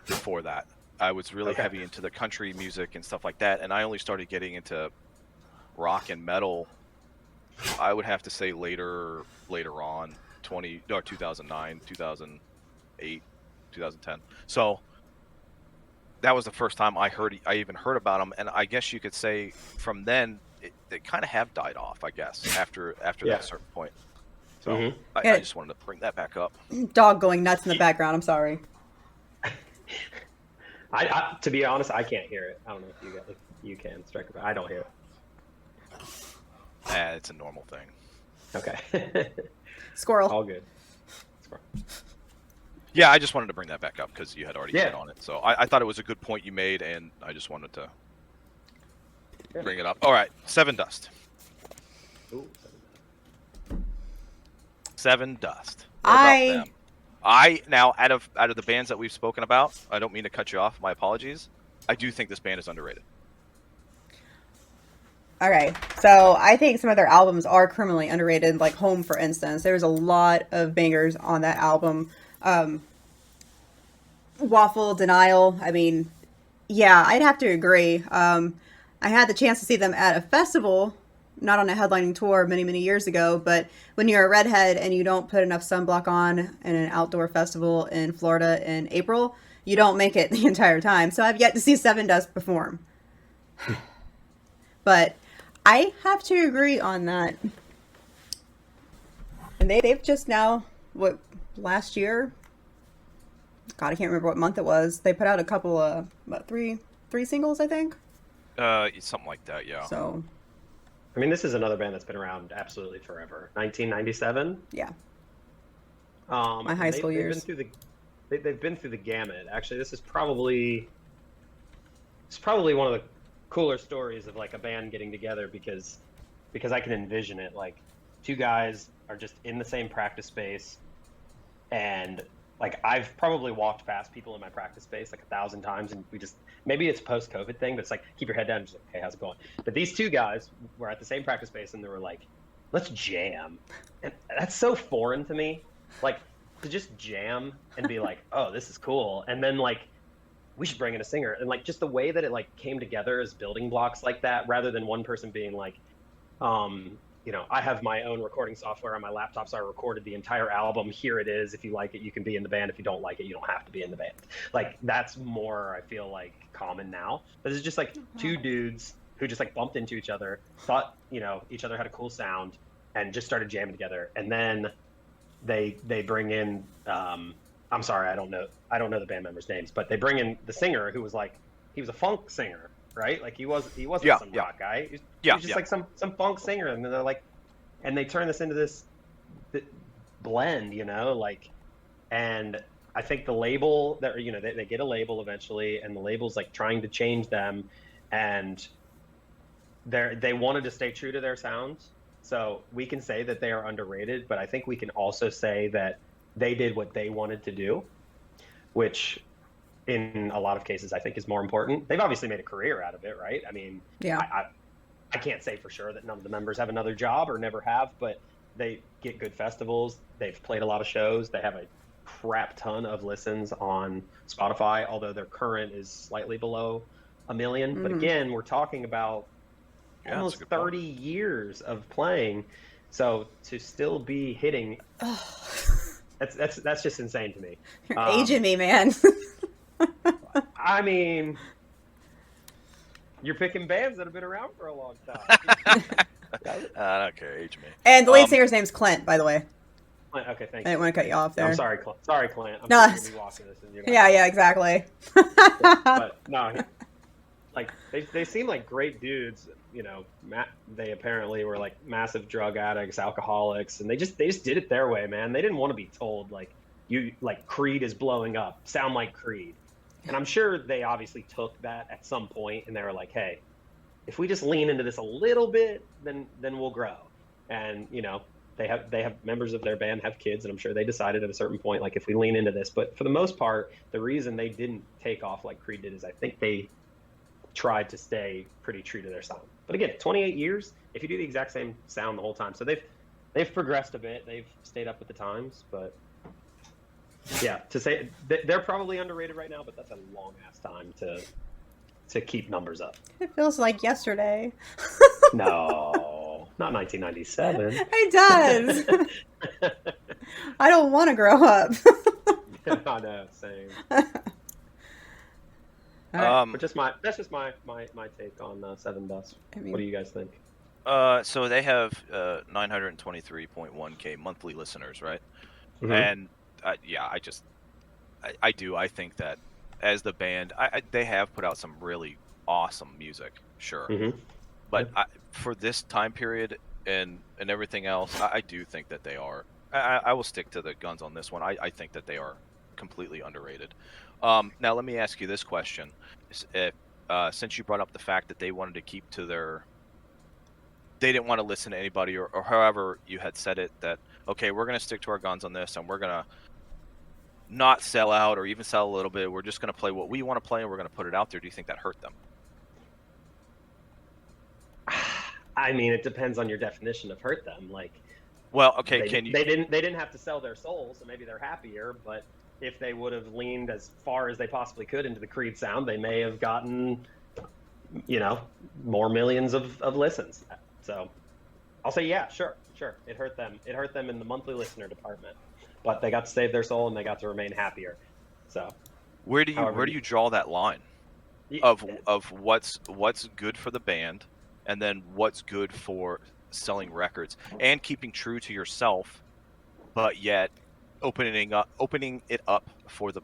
that. I was really heavy into the country music and stuff like that, and I only started getting into rock and metal, I would have to say later on, 2009, 2008, 2010. So that was the first time I even heard about them, and I guess you could say from then they kind of have died off, I guess, after that certain point. So I just wanted to bring that back up. Dog going nuts in the background. I'm sorry. I to be honest, I can't hear it. I don't know if you can, Striker, but I don't hear it. It's a normal thing. Okay. Squirrel. All good. Squirrel. Yeah, I just wanted to bring that back up because you had already hit on it. So I thought it was a good point you made, and I just wanted to bring it up. All right, Seven Dust. Ooh, Seven Dust. What about them? Now out of the bands that we've spoken about, I don't mean to cut you off. My apologies. I do think this band is underrated. Okay, so I think some of their albums are criminally underrated, like Home, for instance. There's a lot of bangers on that album. Waffle, Denial. I mean, yeah, I'd have to agree. I had the chance to see them at a festival, not on a headlining tour many, many years ago, but when you're a redhead and you don't put enough sunblock on in an outdoor festival in Florida in April, you don't make it the entire time. So I've yet to see Seven Dust perform. But I have to agree on that. And they've just now, last year? God, I can't remember what month it was. They put out a couple of, three singles, I think? Something like that, yeah. So, I mean, this is another band that's been around absolutely forever. 1997. yeah. My high school years. They've been through the gamut. Actually, this is probably one of the cooler stories of like a band getting together because I can envision it. Like, two guys are just in the same practice space, and like I've probably walked past people in my practice space like 1,000 times, and maybe it's a post-COVID thing, but it's like keep your head down and just like, hey, how's it going? But these two guys were at the same practice space and they were like, let's jam. And that's so foreign to me. Like, to just jam and be like, oh, this is cool. And then like, we should bring in a singer. And like, just the way that it like came together as building blocks like that, rather than one person being like, I have my own recording software on my laptop, so I recorded the entire album. Here it is. If you like it, you can be in the band. If you don't like it, you don't have to be in the band. Like, that's more, I feel like, common now. But it's just like two dudes who just like bumped into each other, thought, each other had a cool sound, and just started jamming together. And then they bring in, I'm sorry, I don't know the band members' names, but they bring in the singer who was like, he was a funk singer, right? Like he wasn't some rock guy. He was just like some funk singer, and then they're like, and they turn this into this blend, and I think the label that they get a label eventually, and the label's like trying to change them, and they wanted to stay true to their sound. So we can say that they are underrated, but I think we can also say that they did what they wanted to do, which in a lot of cases I think is more important. They've obviously made a career out of it, right? I mean, yeah. I can't say for sure that none of the members have another job or never have, but they get good festivals. They've played a lot of shows. They have a crap ton of listens on Spotify, although their current is slightly below 1 million. Mm-hmm. But again, we're talking about almost 30 years of playing. So to still be hitting, that's just insane to me. You're aging me, man. I mean, you're picking bands that have been around for a long time. I don't care, age me. And the lead singer's name's Clint, by the way. Okay, thank you. I didn't want to cut you off there. I'm sorry, Clint. Sorry, Clint. I'm No, sure you're gonna be watching this. And yeah, exactly. But no, like they seem like great dudes. You know, they apparently were like massive drug addicts, alcoholics, and they just did it their way, man. They didn't want to be told like Creed is blowing up, sound like Creed. And I'm sure they obviously took that at some point, and they were like, hey, if we just lean into this a little bit, then we'll grow. And you know, they have members of their band have kids, and I'm sure they decided at a certain point, like, if we lean into this. But for the most part, the reason they didn't take off like Creed did is I think they tried to stay pretty true to their sound. But again, 28 years, if you do the exact same sound the whole time, so they've progressed a bit, they've stayed up with the times, but yeah, to say they're probably underrated right now, but that's a long ass time to keep numbers up. It feels like yesterday. No, not 1997. It does. I don't want to grow up. I know, same. Right. But that's just my take on Seven Dust. What do you guys think? So they have 923.1K monthly listeners, right? Mm-hmm. And yeah, I think that as the band, they have put out some really awesome music, sure. Mm-hmm. But for this time period and everything else, I do think that they are. I will stick to the guns on this one. I think that they are completely underrated. Now, let me ask you this question. Since you brought up the fact that they wanted to keep to they didn't want to listen to anybody, or however you had said it, that, okay, we're going to stick to our guns on this, and we're going to not sell out or even sell a little bit. We're just going to play what we want to play, and we're going to put it out there. Do you think that hurt them? I mean, it depends on your definition of hurt them. Like, well, okay, they didn't have to sell their souls, so maybe they're happier. But if they would have leaned as far as they possibly could into the Creed sound, they may have gotten, you know, more millions of listens. So I'll say, yeah, sure. It hurt them. It hurt them in the monthly listener department, but they got to save their soul and they got to remain happier. So where do you draw that line of what's good for the band, and then what's good for selling records and keeping true to yourself, but yet opening it up for the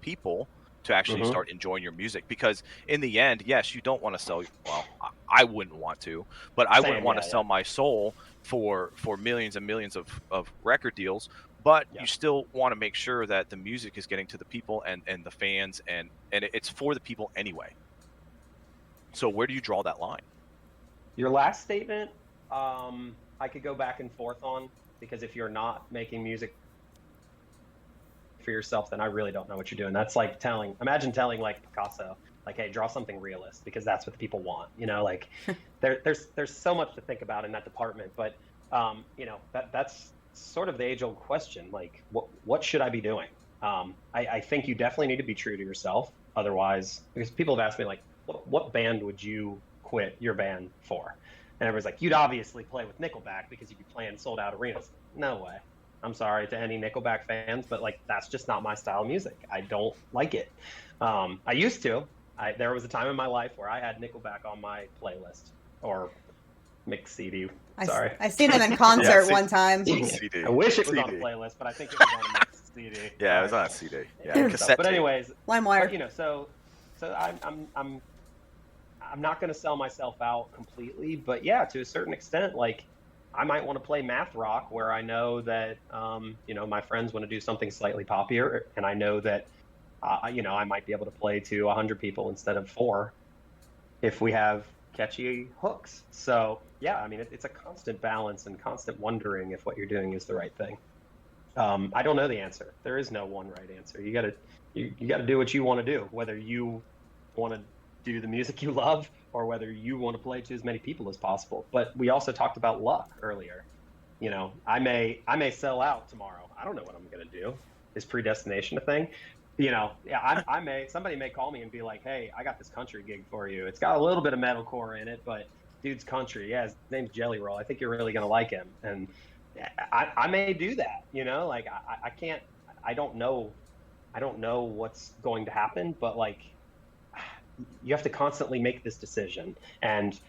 people to actually start enjoying your music? Because in the end, yes, you don't want to sell. Well, I wouldn't want to, but I wouldn't want to sell my soul for millions and millions of record deals. But you still want to make sure that the music is getting to the people and the fans, and it's for the people anyway. So where do you draw that line? Your last statement, I could go back and forth on, because if you're not making music for yourself, then I really don't know what you're doing. That's like imagine telling like Picasso, like, hey, draw something realist, because that's what the people want. You know, like there's so much to think about in that department. But you know, that's sort of the age-old question. Like, what should I be doing? I think you definitely need to be true to yourself. Otherwise, because people have asked me, like, what band would you quit your band for? And everyone's like, you'd obviously play with Nickelback because you'd be playing sold-out arenas. No way. I'm sorry to any Nickelback fans, but like, that's just not my style of music. I don't like it. I used to. There was a time in my life where I had Nickelback on my playlist, or mixed CD. Sorry. I seen them in concert one time. CD. I wish it was on a playlist, but I think it was on a mixed CD. Yeah, it was on a CD. Yeah, cassette. But anyways, LimeWire. You know, so I'm not going to sell myself out completely, but yeah, to a certain extent, like, I might want to play math rock where I know that, you know, my friends want to do something slightly poppier, and I know that, you know, I might be able to play to 100 people instead of 4 if we have catchy hooks. So yeah, I mean, it's a constant balance and constant wondering if what you're doing is the right thing. I don't know the answer. There is no one right answer. You gotta do what you want to do, whether you want to do the music you love or whether you want to play to as many people as possible. But we also talked about luck earlier. You know, I may sell out tomorrow. I don't know what I'm going to do. Is predestination a thing? You know, yeah, somebody may call me and be like, hey, I got this country gig for you. It's got a little bit of metalcore in it, but dude's country. Yeah, his name's Jelly Roll. I think you're really gonna like him. And I may do that, you know, like I can't, I don't know what's going to happen, but like you have to constantly make this decision. And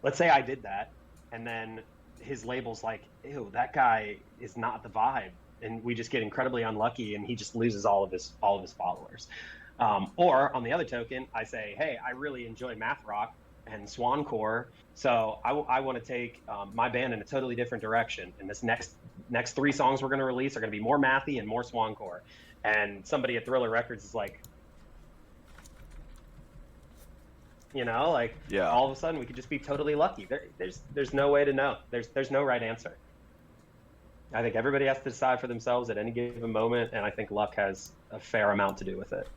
let's say I did that, and then his label's like, ew, that guy is not the vibe, and we just get incredibly unlucky, and he just loses all of his followers. Or on the other token, I say, hey, I really enjoy math rock and swancore, so I want to take my band in a totally different direction. And this next 3 songs we're going to release are going to be more mathy and more swancore. And somebody at Thriller Records is like, you know, like all of a sudden we could just be totally lucky. There's no way to know. There's no right answer. I think everybody has to decide for themselves at any given moment, and I think luck has a fair amount to do with it.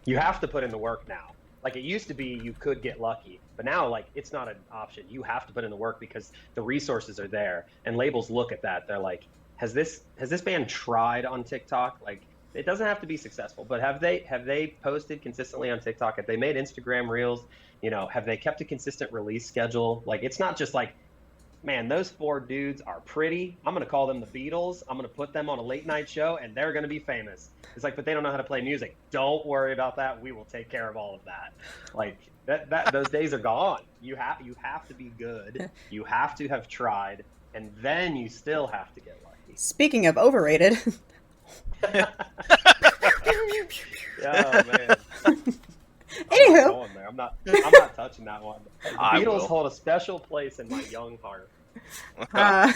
You have to put in the work now. Like it used to be, you could get lucky, but now like it's not an option. You have to put in the work because the resources are there, and labels look at that. They're like, has this band tried on TikTok? Like, it doesn't have to be successful, but have they posted consistently on TikTok? Have they made Instagram reels? You know, have they kept a consistent release schedule? Like, it's not just like, man, those 4 dudes are pretty. I'm going to call them the Beatles. I'm going to put them on a late night show and they're going to be famous. It's like, but they don't know how to play music. Don't worry about that. We will take care of all of that. Like that those days are gone. You have to be good. You have to have tried, and then you still have to get lucky. Speaking of overrated. Oh man. Anywho, I'm not touching that one. The Beatles hold a special place in my young heart. I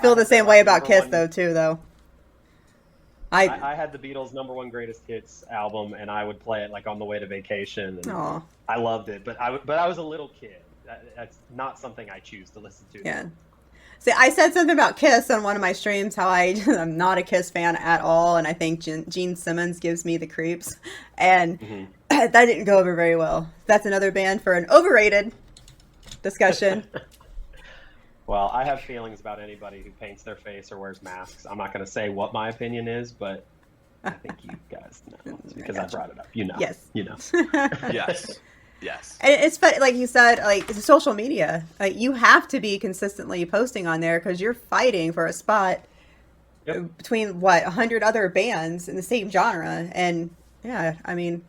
feel the same way about Kiss though too though. I had the Beatles' #1 greatest hits album, and I would play it like on the way to vacation. And I loved it, but I was a little kid. That's not something I choose to listen to. Yeah. See, I said something about Kiss on one of my streams, how I'm not a Kiss fan at all, and I think Gene Simmons gives me the creeps, and that didn't go over very well. That's another band for an overrated discussion. Well, I have feelings about anybody who paints their face or wears masks. I'm not going to say what my opinion is, but I think you guys know because I brought it up. You know. Yes. You know. Yes. Yes. And it's funny, like you said, like social media, like you have to be consistently posting on there because you're fighting for a spot between 100 other bands in the same genre. And yeah, I mean,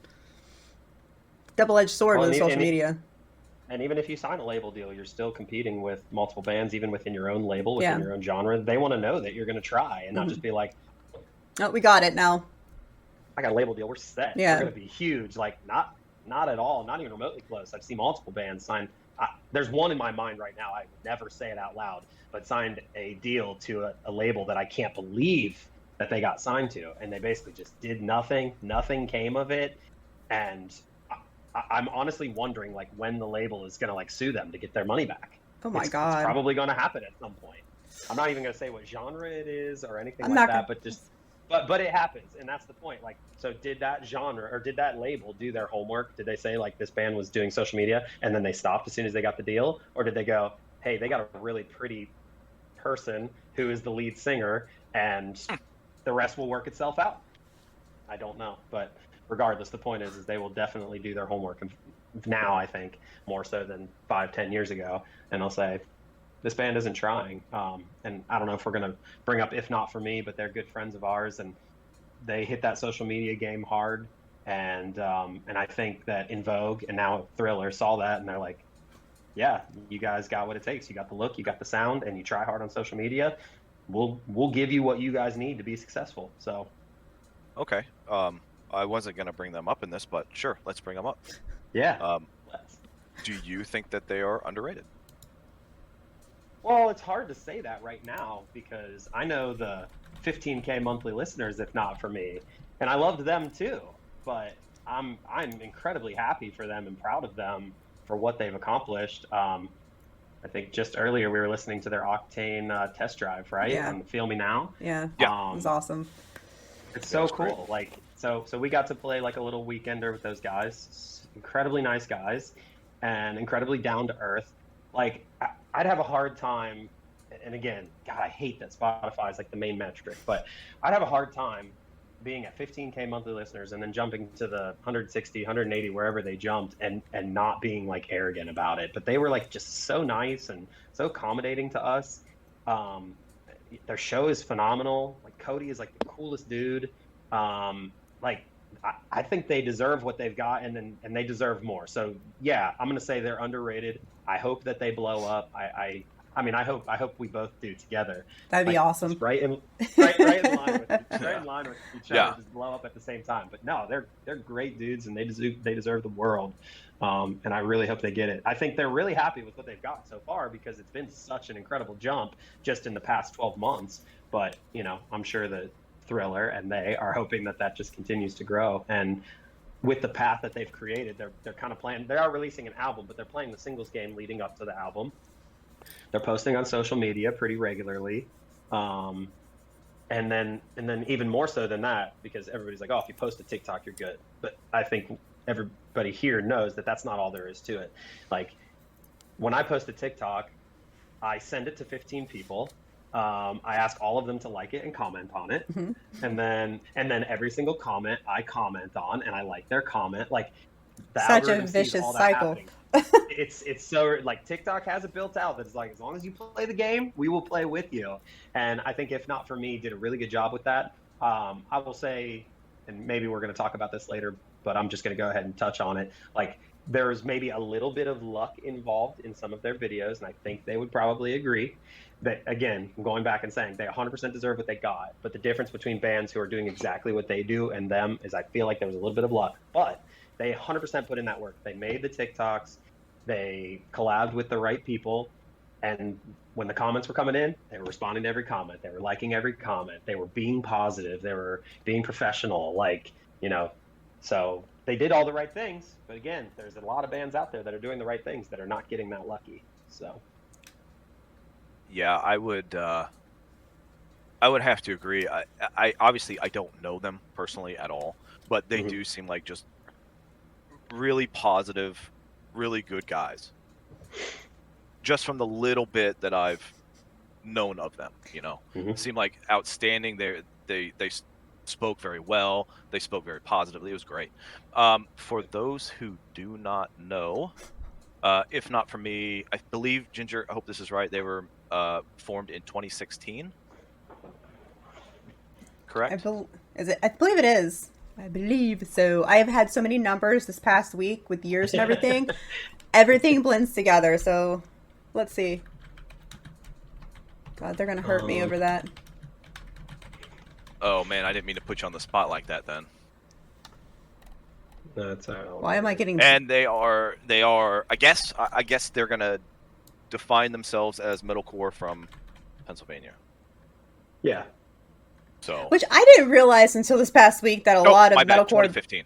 double-edged sword with social media. And even if you sign a label deal, you're still competing with multiple bands, even within your own label, within your own genre. They want to know that you're going to try and not just be like, oh, we got it now. I got a label deal. We're set. Yeah. We're going to be huge. Like, not at all. Not even remotely close. I've seen multiple bands sign. There's one in my mind right now. I would never say it out loud, but signed a deal to a label that I can't believe that they got signed to. And they basically just did nothing. Nothing came of it. And I'm honestly wondering like when the label is going to like sue them to get their money back. Oh my God. It's probably going to happen at some point. I'm not even going to say what genre it is or anything like that, but just, but it happens. And that's the point. Like, so did that genre or did that label do their homework? Did they say like this band was doing social media and then they stopped as soon as they got the deal? Or did they go, hey, they got a really pretty person who is the lead singer and the rest will work itself out? I don't know, but regardless, the point is they will definitely do their homework now, I think, more so than 5-10 years ago. And they'll say, this band isn't trying. And I don't know if we're going to bring up If Not For Me, but they're good friends of ours. And they hit that social media game hard. And I think that In Vogue and now Thriller saw that. And they're like, yeah, you guys got what it takes. You got the look, you got the sound, and you try hard on social media. We'll give you what you guys need to be successful. So. Okay. I wasn't going to bring them up in this, but sure, let's bring them up. Yeah. Do you think that they are underrated? Well, it's hard to say that right now because I know the 15K monthly listeners, If Not For Me, and I loved them too. But I'm incredibly happy for them and proud of them for what they've accomplished. I think just earlier we were listening to their Octane test drive, right? Yeah. On Feel Me Now. Yeah. It was awesome. It's so cool. Great. Like, so we got to play like a little weekender with those guys. Incredibly nice guys and incredibly down to earth. Like, I'd have a hard time, and again, God, I hate that Spotify is like the main metric, but I'd have a hard time being at 15K monthly listeners and then jumping to the 160, 180, wherever they jumped, and not being like arrogant about it. But they were like just so nice and so accommodating to us. Their show is phenomenal. Like Cody is like the coolest dude. Like I think they deserve what they've got, and they deserve more. So yeah, I'm gonna say they're underrated. I hope that they blow up. I mean, I hope we both do together. That'd be awesome. Just right in line with each Yeah. other, just blow up at the same time. But no, they're great dudes, and they deserve the world. And I really hope they get it. I think they're really happy with what they've got so far because it's been such an incredible jump just in the past 12 months. But you know, I'm sure that Thriller and they are hoping that just continues to grow. And with the path that they've created, they're kind of playing. They are releasing an album, but they're playing the singles game leading up to the album. They're posting on social media pretty regularly. And then even more so than that, because everybody's like, oh, if you post a TikTok, you're good. But I think everybody here knows that that's not all there is to it. Like when I post a TikTok, I send it to 15 people. I ask all of them to like it and comment on it. Mm-hmm. And then every single comment I comment on and I like their comment. Like such a vicious cycle. It's so like TikTok has it built out that it's like, as long as you play the game, we will play with you. And I think if not for me, did a really good job with that. I will say, and maybe we're going to talk about this later, but I'm just going to go ahead and touch on it. Like there's maybe a little bit of luck involved in some of their videos. And I think they would probably agree that, again, I'm going back and saying they 100% deserve what they got. But the difference between bands who are doing exactly what they do and them is I feel like there was a little bit of luck, but they 100% put in that work. They made the TikToks. They collabed with the right people, and when the comments were coming in, they were responding to every comment. They were liking every comment. They were being positive. They were being professional, like, you know. So they did all the right things. But again, there's a lot of bands out there that are doing the right things that are not getting that lucky. So yeah, I would have to agree. I obviously I don't know them personally at all, but they do seem like just really positive, really good guys. Just from the little bit that I've known of them, you know, seem like outstanding. They spoke very well. They spoke very positively. It was great. For those who do not know, if not for me, I believe Jynger, I hope this is right, they were formed in 2016. Correct? I believe it is. I believe so. I have had so many numbers this past week with years and everything. Everything blends together. So let's see. God, they're going to hurt me over that. Oh, man, I didn't mean to put you on the spot like that then. That's all. Why am I getting... And they are I guess they're going to define themselves as metalcore from Pennsylvania. Yeah. So, which I didn't realize until this past week that a lot of metalcore. 2015.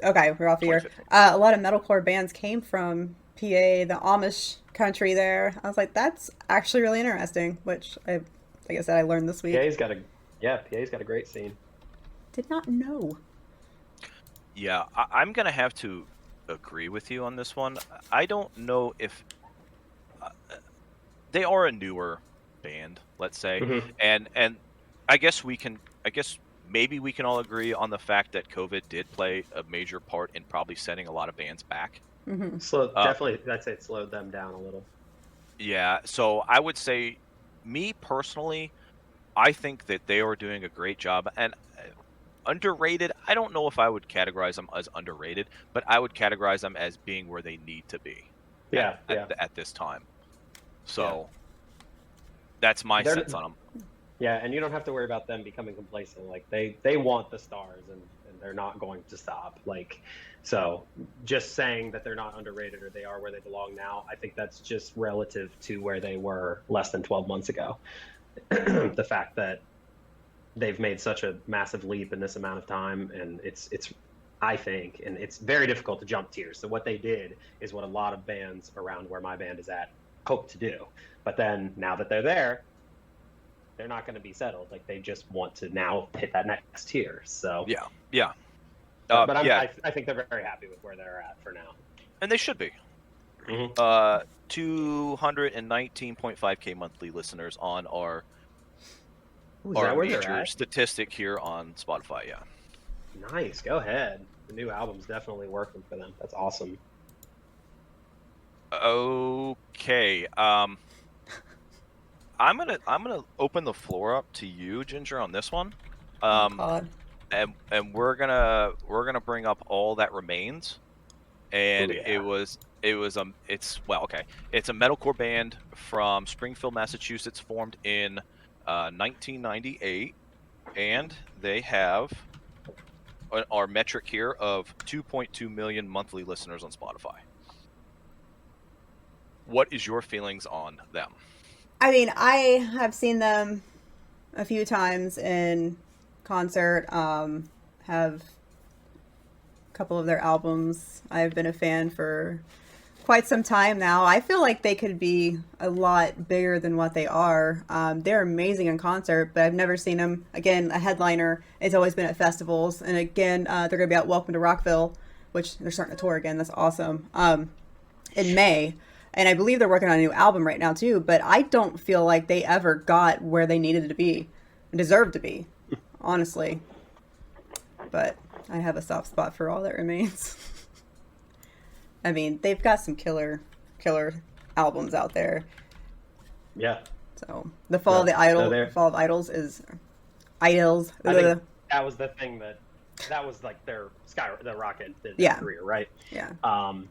Okay, we're off the year. A lot of metalcore bands came from PA, the Amish country there. I was like, that's actually really interesting. Which like I said, I learned this week. PA's got a great scene. Did not know. Yeah, I'm gonna have to agree with you on this one. I don't know if they are a newer band, let's say, and I guess maybe we can all agree on the fact that COVID did play a major part in probably setting a lot of bands back. Definitely, I'd say it slowed them down a little. Yeah, so I would say, me personally, I think that they are doing a great job. And underrated, I don't know if I would categorize them as underrated, but I would categorize them as being where they need to be at this time. So that's my sense on them. Yeah, and you don't have to worry about them becoming complacent. Like they want the stars, and they're not going to stop. Like, so just saying that they're not underrated or they are where they belong now, I think that's just relative to where they were less than 12 months ago. The fact that they've made such a massive leap in this amount of time, and it's I think, and it's very difficult to jump tiers. So what they did is what a lot of bands around where my band is at hope to do. But then now that they're there, they're not going to be settled. Like, they just want to now hit that next tier. So yeah. But I think they're very happy with where they're at for now, and they should be. 219.5K monthly listeners on our Ooh, is our that where they're major at? statistic here on Spotify. Yeah. Nice. Go ahead. The new album's definitely working for them. That's awesome. Okay. I'm gonna open the floor up to you, Gynger, on this one. Oh God. And we're gonna bring up All That Remains, and Ooh, yeah. it's a metalcore band from Springfield, Massachusetts, formed in 1998, and they have our metric here of 2.2 million monthly listeners on Spotify. What is your feelings on them? I mean, I have seen them a few times in concert. Have a couple of their albums. I've been a fan for quite some time now. I feel like they could be a lot bigger than what they are. They're amazing in concert, but I've never seen them. Again, a headliner. It's always been at festivals. And again, they're going to be at Welcome to Rockville, which they're starting to tour again. That's awesome. In May. And I believe they're working on a new album right now, too. But I don't feel like they ever got where they needed to be and deserved to be, honestly. But I have a soft spot for All That Remains. I mean, they've got some killer albums out there. Yeah. So the Fall of Idols is Idols. I think that was the thing that was like their rocket career, right? Yeah. And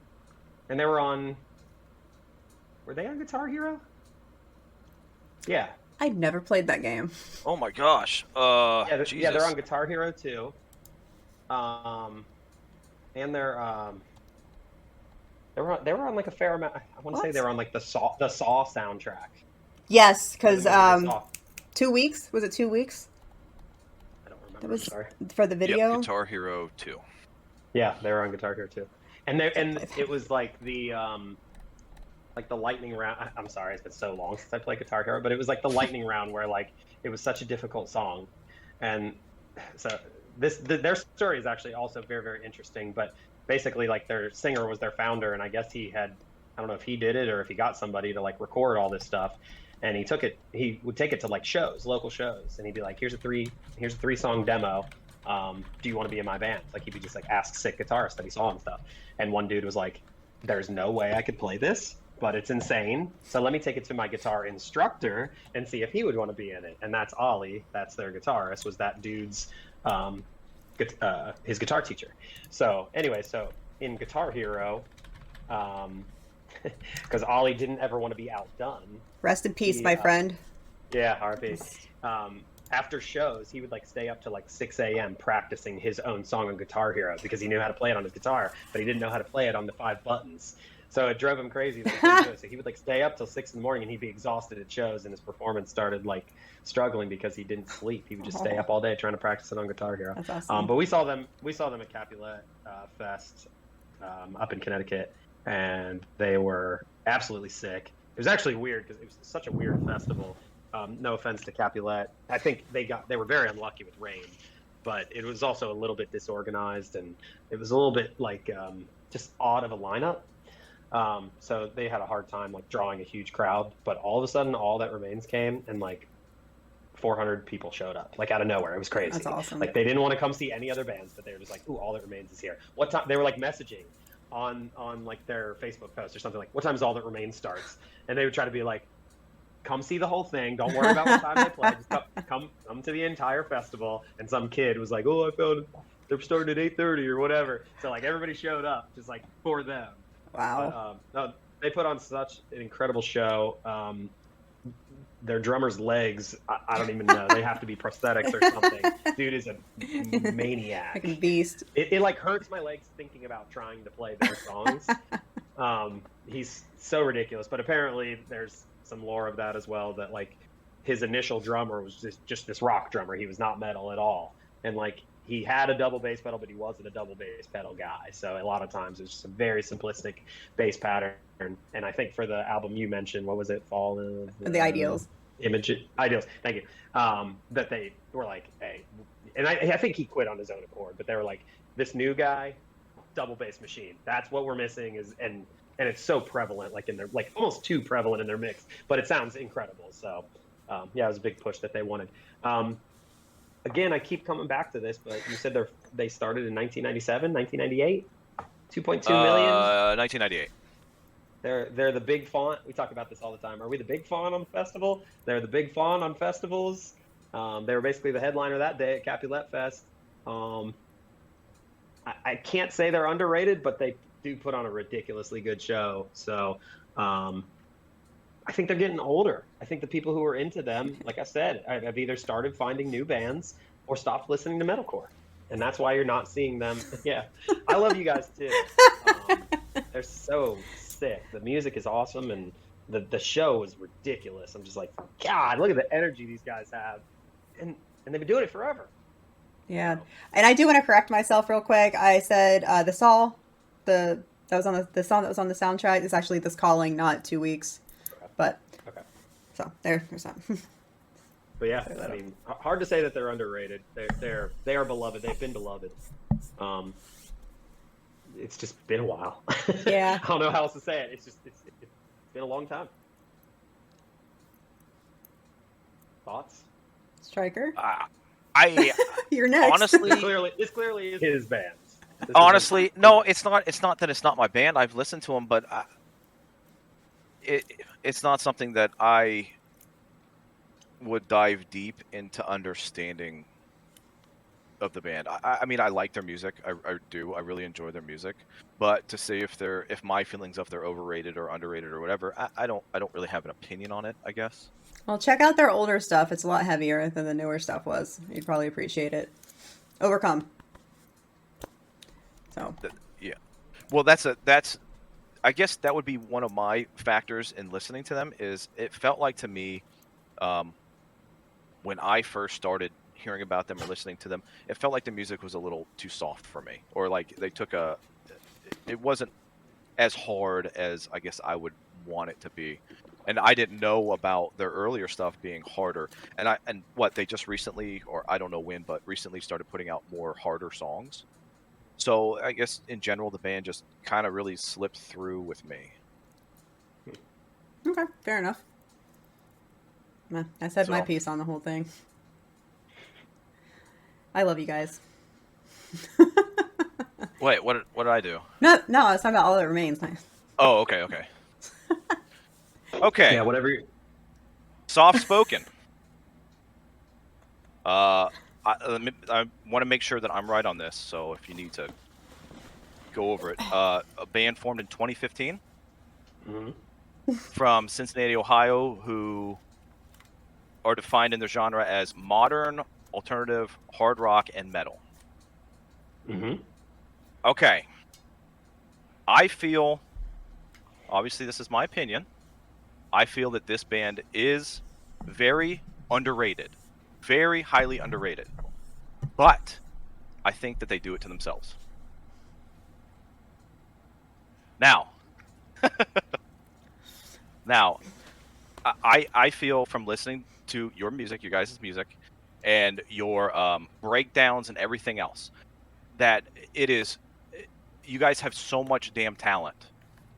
they were on. Were they on Guitar Hero? Yeah. I never played that game. Oh my gosh. Yeah, Jesus. they're on Guitar Hero too. And they were on like a fair amount. I want to say they were on like the Saw soundtrack. Yes, because 2 weeks. Was it 2 weeks? I don't remember. That was Sorry. for the video. Yep, Guitar Hero 2. Yeah, they were on Guitar Hero too. And it was like the lightning round. I'm sorry, it's been so long since I played Guitar Hero, but it was like the lightning round where like it was such a difficult song, and so their story is actually also very, very interesting. But basically, like their singer was their founder, and I guess I don't know if he did it or if he got somebody to like record all this stuff, and he would take it to like local shows, and he'd be like, here's a 3-song demo. Do you want to be in my band? Like he would just like ask sick guitarists that he saw and stuff. And one dude was like, there's no way I could play this, but it's insane. So let me take it to my guitar instructor and see if he would want to be in it. And that's Ollie. That's their guitarist. Was that dude's his guitar teacher. So anyway, in Guitar Hero, because Ollie didn't ever want to be outdone. Rest in peace, my friend. Yeah, R.I.P. After shows, he would like stay up to like 6 a.m. practicing his own song on Guitar Hero because he knew how to play it on his guitar, but he didn't know how to play it on the 5 buttons. So it drove him crazy. So he would like stay up till 6 in the morning, and he'd be exhausted at shows, and his performance started like struggling because he didn't sleep. He would just stay up all day trying to practice it on Guitar Hero. That's awesome. But we saw them at Capulet Fest up in Connecticut, and they were absolutely sick. It was actually weird because it was such a weird festival. No offense to Capulet. I think they were very unlucky with rain, but it was also a little bit disorganized, and it was a little bit like just odd of a lineup. So they had a hard time like drawing a huge crowd, but all of a sudden All That Remains came, and like 400 people showed up, like out of nowhere. It was crazy. That's awesome. Like they didn't want to come see any other bands, but they were just like, ooh, All That Remains is here. What time? They were like messaging on like their Facebook post or something like, what time is All That Remains starts? And they would try to be like, come see the whole thing. Don't worry about what time they play. Just come to the entire festival. And some kid was like, oh, I found they're starting at 8:30 or whatever. So like everybody showed up just like for them. Wow. But, no, they put on such an incredible show. Their drummer's legs, I don't even know. They have to be prosthetics or something. Dude is a maniac. Like a beast. It like hurts my legs thinking about trying to play their songs. He's so ridiculous. But apparently there's some lore of that as well, that like his initial drummer was just this rock drummer. He was not metal at all. And like he had a double bass pedal, but he wasn't a double bass pedal guy. So a lot of times it's just a very simplistic bass pattern. And I think for the album you mentioned, what was it? Fall of The Ideals. Ideals. Thank you. That they were like, hey, and I think he quit on his own accord, but they were like, this new guy, double bass machine. That's what we're missing and it's so prevalent, like in their, like almost too prevalent in their mix, but it sounds incredible. So Yeah, it was a big push that they wanted. Again, I keep coming back to this, but you said they started in 1997, 1998, 2.2 million. 1998. They're the big font. We talk about this all the time. Are we the big font on the festival? They're the big font on festivals. They were basically the headliner that day at Capulet Fest. I can't say they're underrated, but they do put on a ridiculously good show. So I think they're getting older. I think the people who are into them, like I said, have either started finding new bands or stopped listening to metalcore. And that's why you're not seeing them. Yeah, I love you guys too. They're so sick. The music is awesome, and the show is ridiculous. I'm just like, God, look at the energy these guys have, and they've been doing it forever. Yeah, and I do want to correct myself real quick. I said the song that was on the song that was on the soundtrack is actually This Calling, not 2 weeks. Okay. But okay, so there's that. But yeah, I mean, hard to say that they're underrated. They are beloved. They've been beloved. It's just been a while. Yeah. I don't know how else to say it. It's been a long time. Thoughts? Striker, You're next. Honestly, this clearly is his band. Honestly, no, it's not. It's not that it's not my band. I've listened to them, but it's not something that I would dive deep into understanding of the band. I mean, I like their music. I do. I really enjoy their music. But to say if my feelings of they're overrated or underrated or whatever, I don't really have an opinion on it, I guess. Well, check out their older stuff. It's a lot heavier than the newer stuff was. You'd probably appreciate it. Overcome. So. Yeah. Well, that's I guess that would be one of my factors in listening to them. Is it felt like to me, when I first started hearing about them or listening to them, it felt like the music was a little too soft for me, or like they took it wasn't as hard as I guess I would want it to be. And I didn't know about their earlier stuff being harder. And what they just recently, or I don't know when, but recently started putting out more harder songs. So I guess in general, the band just kind of really slipped through with me. Okay, fair enough. I said my So- piece on the whole thing. I love you guys. Wait, what did I do? No, I was talking about All That Remains. Oh, okay. Okay. Yeah, whatever. Soft spoken. I want to make sure that I'm right on this, so if you need to go over it. A band formed in 2015 from Cincinnati, Ohio, who are defined in their genre as modern, alternative, hard rock, and metal. Okay. I feel, obviously this is my opinion, I feel that this band is very underrated. Very highly underrated. But I think that they do it to themselves. Now, I feel from listening to your music, your guys' music, and your breakdowns and everything else, that you guys have so much damn talent.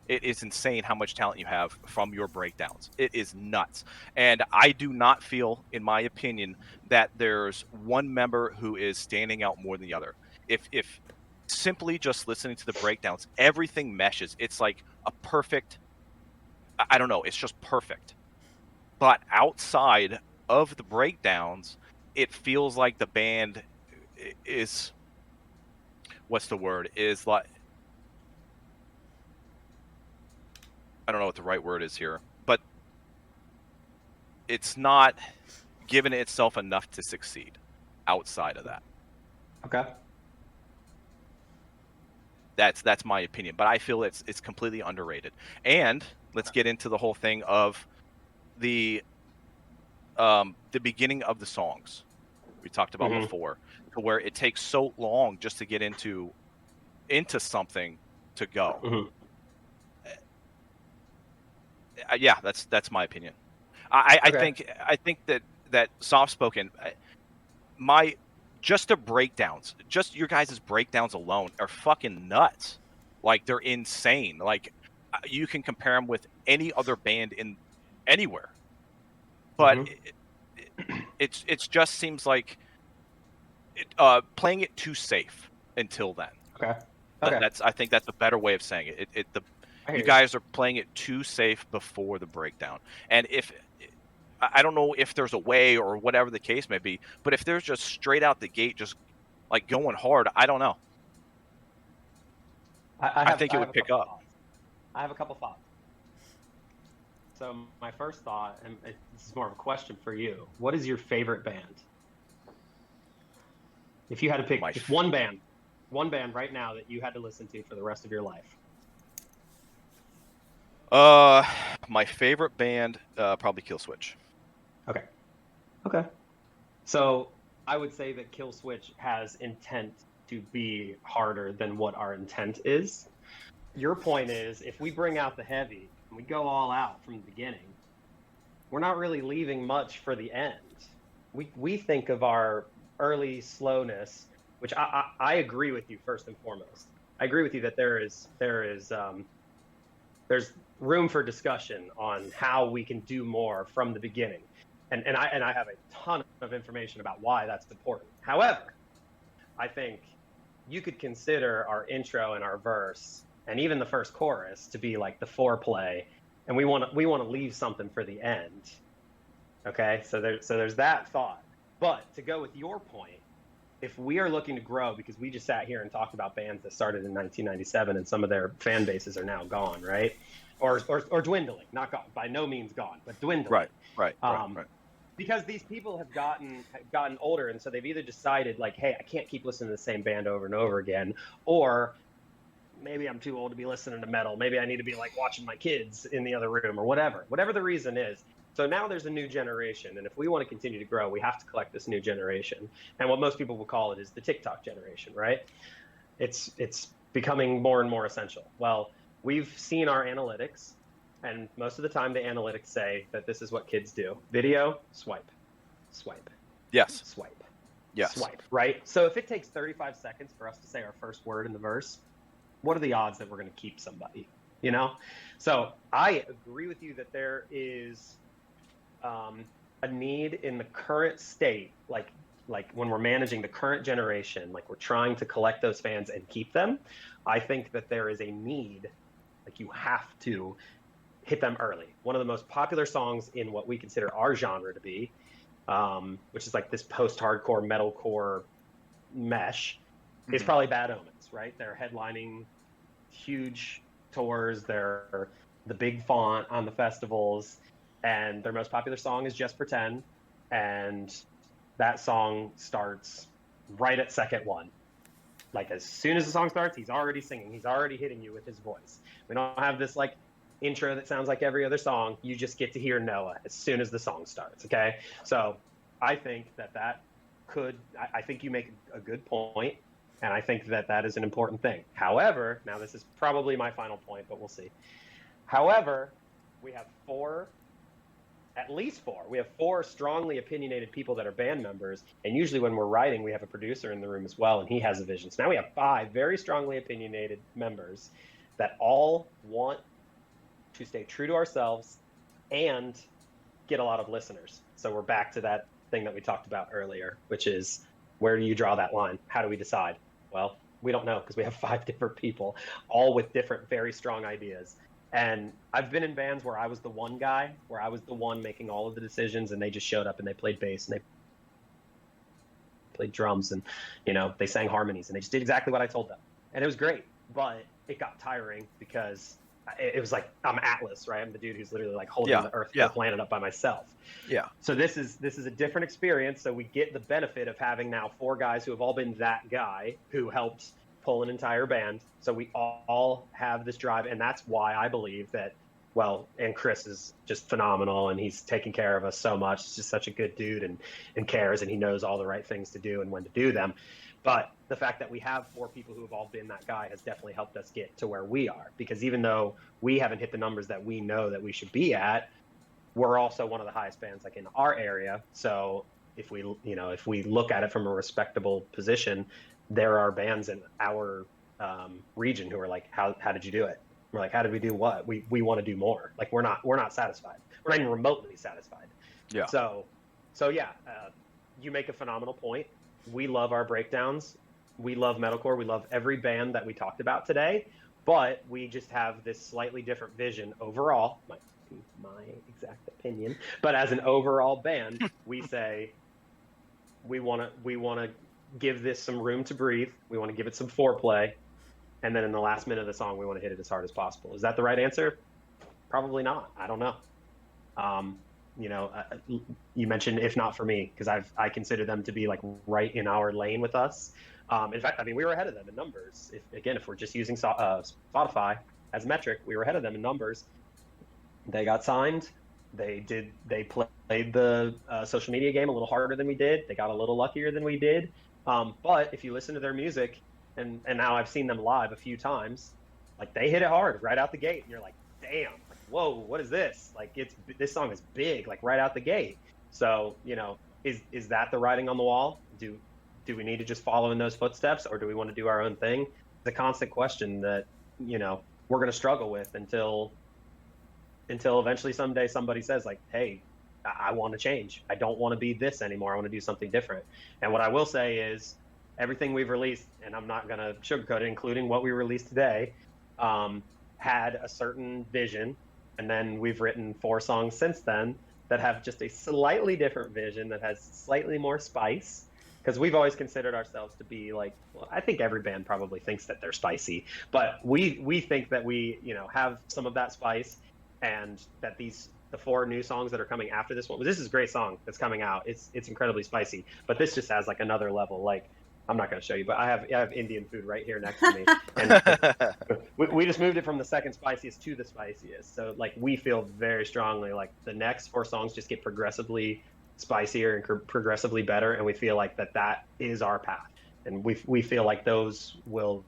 It is insane how much talent you have from your breakdowns. It is nuts. And I do not feel, in my opinion, that there's one member who is standing out more than the other. If simply just listening to the breakdowns, everything meshes. It's like a perfect, I don't know, it's just perfect. But outside of the breakdowns, it feels like the band is, what's the word, is like, I don't know what the right word is here, but it's not given itself enough to succeed outside of that. Okay. That's my opinion, but I feel it's completely underrated. And let's get into the whole thing of the beginning of the songs we talked about before, to where it takes so long just to get into something to go. Yeah, that's my opinion. I think that soft spoken, just the breakdowns, just your guys' breakdowns alone are fucking nuts. Like, they're insane. Like, you can compare them with any other band in anywhere. But It just seems like playing it too safe until then. Okay. Okay. I think that's a better way of saying it. You guys are playing it too safe before the breakdown. And if I don't know if there's a way or whatever the case may be, but if there's just straight out the gate, just like going hard, I don't know. I think it would pick up. Thoughts. I have a couple thoughts. So my first thought, and this is more of a question for you: what is your favorite band? If you had to pick just one band right now that you had to listen to for the rest of your life. My favorite band, probably Killswitch. Okay. So I would say that Killswitch has intent to be harder than what our intent is. Your point is, if we bring out the heavy and we go all out from the beginning, we're not really leaving much for the end. We think of our early slowness, which I agree with you first and foremost. I agree with you that there's room for discussion on how we can do more from the beginning. And I have a ton of information about why that's important. However, I think you could consider our intro and our verse and even the first chorus to be like the foreplay, and we want to leave something for the end. Okay, so there's that thought. But to go with your point, if we are looking to grow, because we just sat here and talked about bands that started in 1997 and some of their fan bases are now gone, right? Or dwindling, not gone, by no means gone, but dwindling. Right. Because these people have gotten older, and so they've either decided like, hey, I can't keep listening to the same band over and over again, or maybe I'm too old to be listening to metal. Maybe I need to be like watching my kids in the other room or whatever the reason is. So now there's a new generation, and if we want to continue to grow, we have to collect this new generation. And what most people will call it is the TikTok generation, right? It's becoming more and more essential. Well, we've seen our analytics, and most of the time the analytics say that this is what kids do. Video, swipe. Yes. Swipe. Yes. Swipe, right? So if it takes 35 seconds for us to say our first word in the verse, what are the odds that we're going to keep somebody, you know? So I agree with you that there is a need in the current state, like when we're managing the current generation, like we're trying to collect those fans and keep them. I think that there is a need, like you have to hit them early. One of the most popular songs in what we consider our genre to be, which is like this post-hardcore, metalcore mesh, is probably Bad Omens, right? They're headlining huge tours. They're the big font on the festivals, and their most popular song is Just Pretend, and that song starts right at second one. Like as soon as the song starts, he's already singing. He's already hitting you with his voice. We don't have this like intro that sounds like every other song. You just get to hear Noah as soon as the song starts. Okay. So I think that I think you make a good point, and I think that is an important thing. However, now this is probably my final point, but we'll see. However, we have at least four. We have four strongly opinionated people that are band members, and usually when we're writing, we have a producer in the room as well, and he has a vision. So now we have 5 very strongly opinionated members that all want to stay true to ourselves and get a lot of listeners. So we're back to that thing that we talked about earlier, which is, where do you draw that line? How do we decide? Well, we don't know, because we have 5 different people, all with different, very strong ideas. And I've been in bands where I was the one guy, where I was the one making all of the decisions, and they just showed up and they played bass and they played drums and, you know, they sang harmonies and they just did exactly what I told them. And it was great, but it got tiring because it was like, I'm Atlas, right? I'm the dude who's literally like holding the earth, the planet up by myself. Yeah. So this is a different experience. So we get the benefit of having now 4 guys who have all been that guy who helped pull an entire band. So we all have this drive, and that's why I believe that, well, and Chris is just phenomenal, and he's taking care of us so much. He's just such a good dude and cares, and he knows all the right things to do and when to do them. But the fact that we have 4 people who have all been that guy has definitely helped us get to where we are, because even though we haven't hit the numbers that we know that we should be at, we're also one of the highest bands like in our area. So if we look at it from a respectable position, there are bands in our region who are like, how did you do it? We're like, how did we do what? We want to do more. Like we're not satisfied. We're not even remotely satisfied. Yeah. So So yeah, you make a phenomenal point. We love our breakdowns. We love metalcore. We love every band that we talked about today, but we just have this slightly different vision overall. Might be my exact opinion, but as an overall band, we say we want to give this some room to breathe. We want to give it some foreplay, and then in the last minute of the song, we want to hit it as hard as possible. Is that the right answer? Probably not. I don't know. You know, you mentioned if not for me, because I consider them to be like right in our lane with us. In fact, I mean, we were ahead of them in numbers. If we're just using Spotify as a metric, we were ahead of them in numbers. They got signed. They played the social media game a little harder than we did. They got a little luckier than we did. But if you listen to their music, and now I've seen them live a few times, like they hit it hard right out the gate, and you're like, damn. Whoa, what is this? Like, this song is big, like right out the gate. So, you know, is that the writing on the wall? Do we need to just follow in those footsteps, or do we want to do our own thing? It's a constant question that, you know, we're going to struggle with until eventually someday somebody says like, hey, I want to change. I don't want to be this anymore. I want to do something different. And what I will say is everything we've released, and I'm not going to sugarcoat it, including what we released today, had a certain vision. And then we've written 4 songs since then that have just a slightly different vision, that has slightly more spice. Because we've always considered ourselves to be like, well, I think every band probably thinks that they're spicy, but we think that we, you know, have some of that spice, and that the 4 new songs that are coming after this one, this is a great song that's coming out. It's incredibly spicy, but this just has like another level. Like, I'm not going to show you, but I have Indian food right here next to me. And we just moved it from the second spiciest to the spiciest. So like, we feel very strongly like the next 4 songs just get progressively spicier and progressively better. And we feel like that is our path. And we feel like those will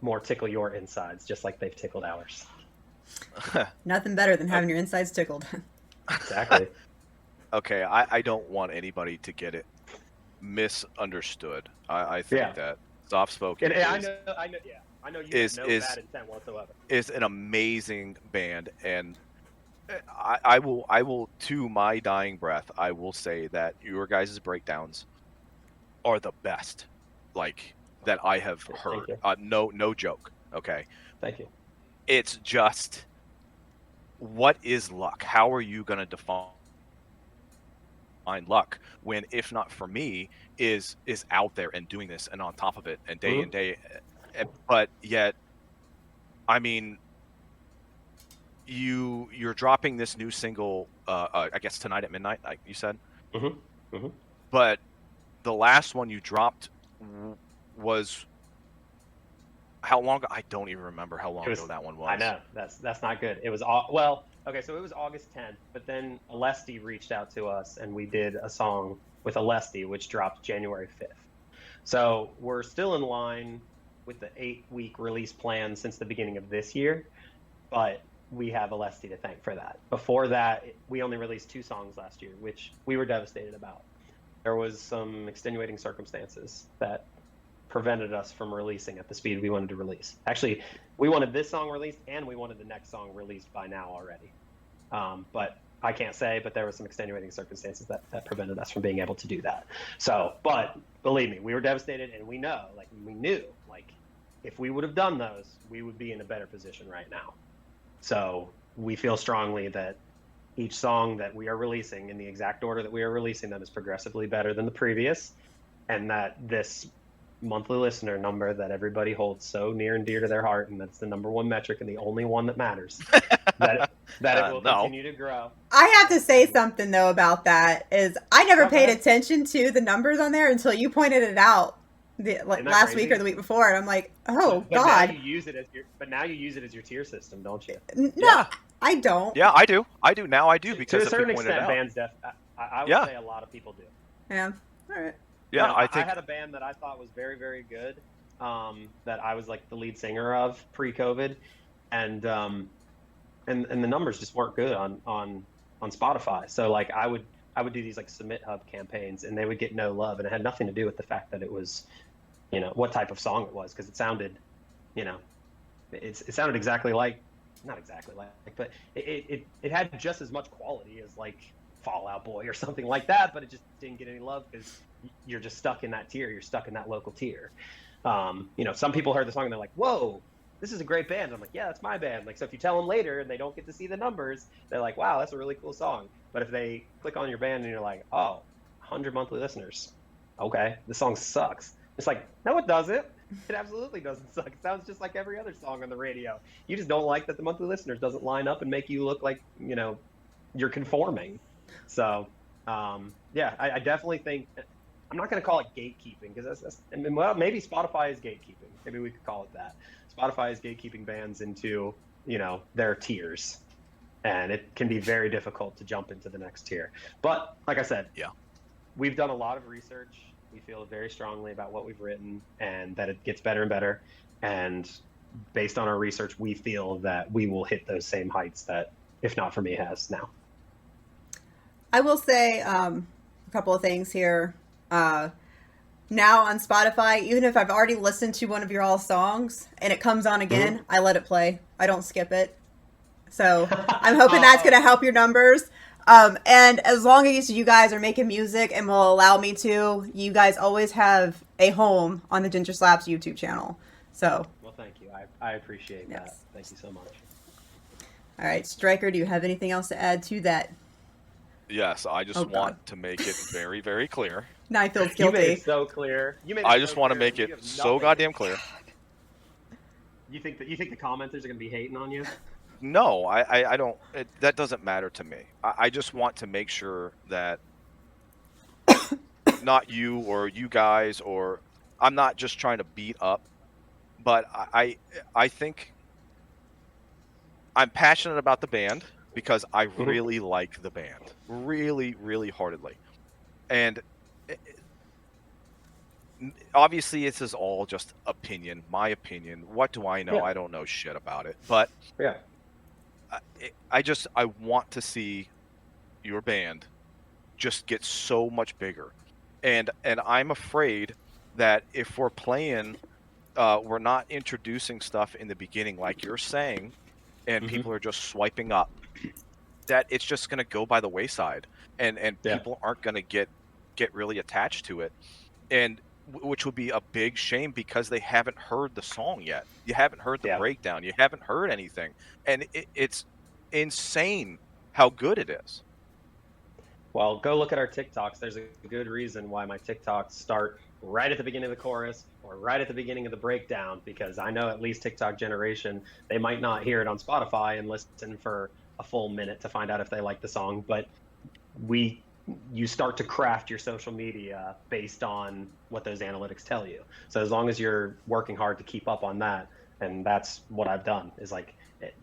more tickle your insides, just like they've tickled ours. Nothing better than having your insides tickled. Exactly. Okay, I don't want anybody to get it misunderstood. I think that Softspoken I know you have no bad intent whatsoever. Is an amazing band, and I will to my dying breath, I will say that your guys' breakdowns are the best, like, that I have heard. No joke. Okay. Thank you. It's just, what is luck? How are you going to define luck when, if not for me, is out there and doing this and on top of it and day in day, but yet, I mean, you're dropping this new single, I guess tonight at midnight, like you said. But the last one you dropped was how long? I don't even remember how long ago that one was. I know, that's not good. It was well. Okay, so it was August 10th, but then Alesti reached out to us, and we did a song with Alesti, which dropped January 5th. So we're still in line with the 8-week release plan since the beginning of this year, but we have Alesti to thank for that. Before that, we only released 2 songs last year, which we were devastated about. There was some extenuating circumstances that prevented us from releasing at the speed we wanted to release. Actually, we wanted this song released, and we wanted the next song released by now already. But I can't say, but there were some extenuating circumstances that prevented us from being able to do that. So, but believe me, we were devastated, and we knew, if we would have done those, we would be in a better position right now. So we feel strongly that each song that we are releasing in the exact order that we are releasing them is progressively better than the previous, and that this monthly listener number that everybody holds so near and dear to their heart, and that's the number one metric and the only one that matters, that it will continue to grow. I have to say something though about that, is I never paid attention to the numbers on there until you pointed it out last week or the week before, and I'm like, oh but God. Now you use it as your tier system, don't you? No, yeah. I don't. Yeah, I do. Now I do, because to a certain extent, bands I would say a lot of people do. Yeah. All right. Yeah, I had a band that I thought was very, very good, that I was like the lead singer of pre-COVID, and the numbers just weren't good on Spotify. So like I would do these like Submit Hub campaigns, and they would get no love, and it had nothing to do with the fact that it was, what type of song it was, because it sounded, it sounded exactly like, not exactly like, but it had just as much quality as like Fall Out Boy or something like that, but it just didn't get any love because you're just stuck in that tier. You're stuck in that local tier. Some people heard the song and they're like, whoa, this is a great band. I'm like, yeah, that's my band. Like, so if you tell them later and they don't get to see the numbers, they're like, wow, that's a really cool song. But if they click on your band and you're like, oh, 100 monthly listeners, okay, this song sucks. It's like, no, it doesn't. It absolutely doesn't suck. It sounds just like every other song on the radio. You just don't like that the monthly listeners doesn't line up and make you look like, you're conforming. So, I definitely think, I'm not going to call it gatekeeping because well, maybe Spotify is gatekeeping. Maybe we could call it that. Spotify is gatekeeping bands into, their tiers. And it can be very difficult to jump into the next tier. But like I said, we've done a lot of research. We feel very strongly about what we've written and that it gets better and better. And based on our research, we feel that we will hit those same heights that, if not for me, has now. I will say a couple of things here. Now on Spotify, even if I've already listened to one of your all songs and it comes on again, I let it play. I don't skip it. So I'm hoping that's going to help your numbers. And as long as you guys are making music and will allow me to, you guys always have a home on the JyngerSlapz YouTube channel. So. Well, thank you. I appreciate that. Thank you so much. All right, Striker, do you have anything else to add to that? Yes, I just want to make it very, very clear. Now I feel guilty. You made it so clear. I just want to make it so goddamn clear. You think the commenters are going to be hating on you? No, I don't. That doesn't matter to me. I just want to make sure that not you or you guys, or I'm not just trying to beat up, but I think I'm passionate about the band because I really like the band, really, really heartedly. And obviously this is all just opinion, my opinion. What do I know? I don't know shit about it. But I want to see your band just get so much bigger. And I'm afraid that if we're playing, we're not introducing stuff in the beginning like you're saying, and people are just swiping up, that it's just going to go by the wayside, and people aren't going to get really attached to it, and which would be a big shame because they haven't heard the song yet. You haven't heard the breakdown. You haven't heard anything, and it's insane how good it is. Well, go look at our TikToks. There's a good reason why my TikToks start right at the beginning of the chorus or right at the beginning of the breakdown, because I know at least TikTok generation, they might not hear it on Spotify and listen for a full minute to find out if they like the song, but you start to craft your social media based on what those analytics tell you. So as long as you're working hard to keep up on that, and that's what I've done, is like,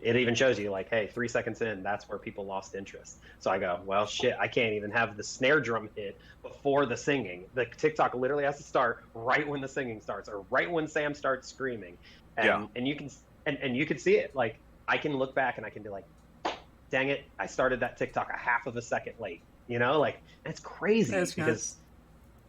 it even shows you like, hey, 3 seconds in, that's where people lost interest. So I go, well, shit, I can't even have the snare drum hit before the singing. The TikTok literally has to start right when the singing starts, or right when Sam starts screaming. And you can see it. Like, I can look back and I can be like, dang it, I started that TikTok a half of a second late. Like, it's crazy because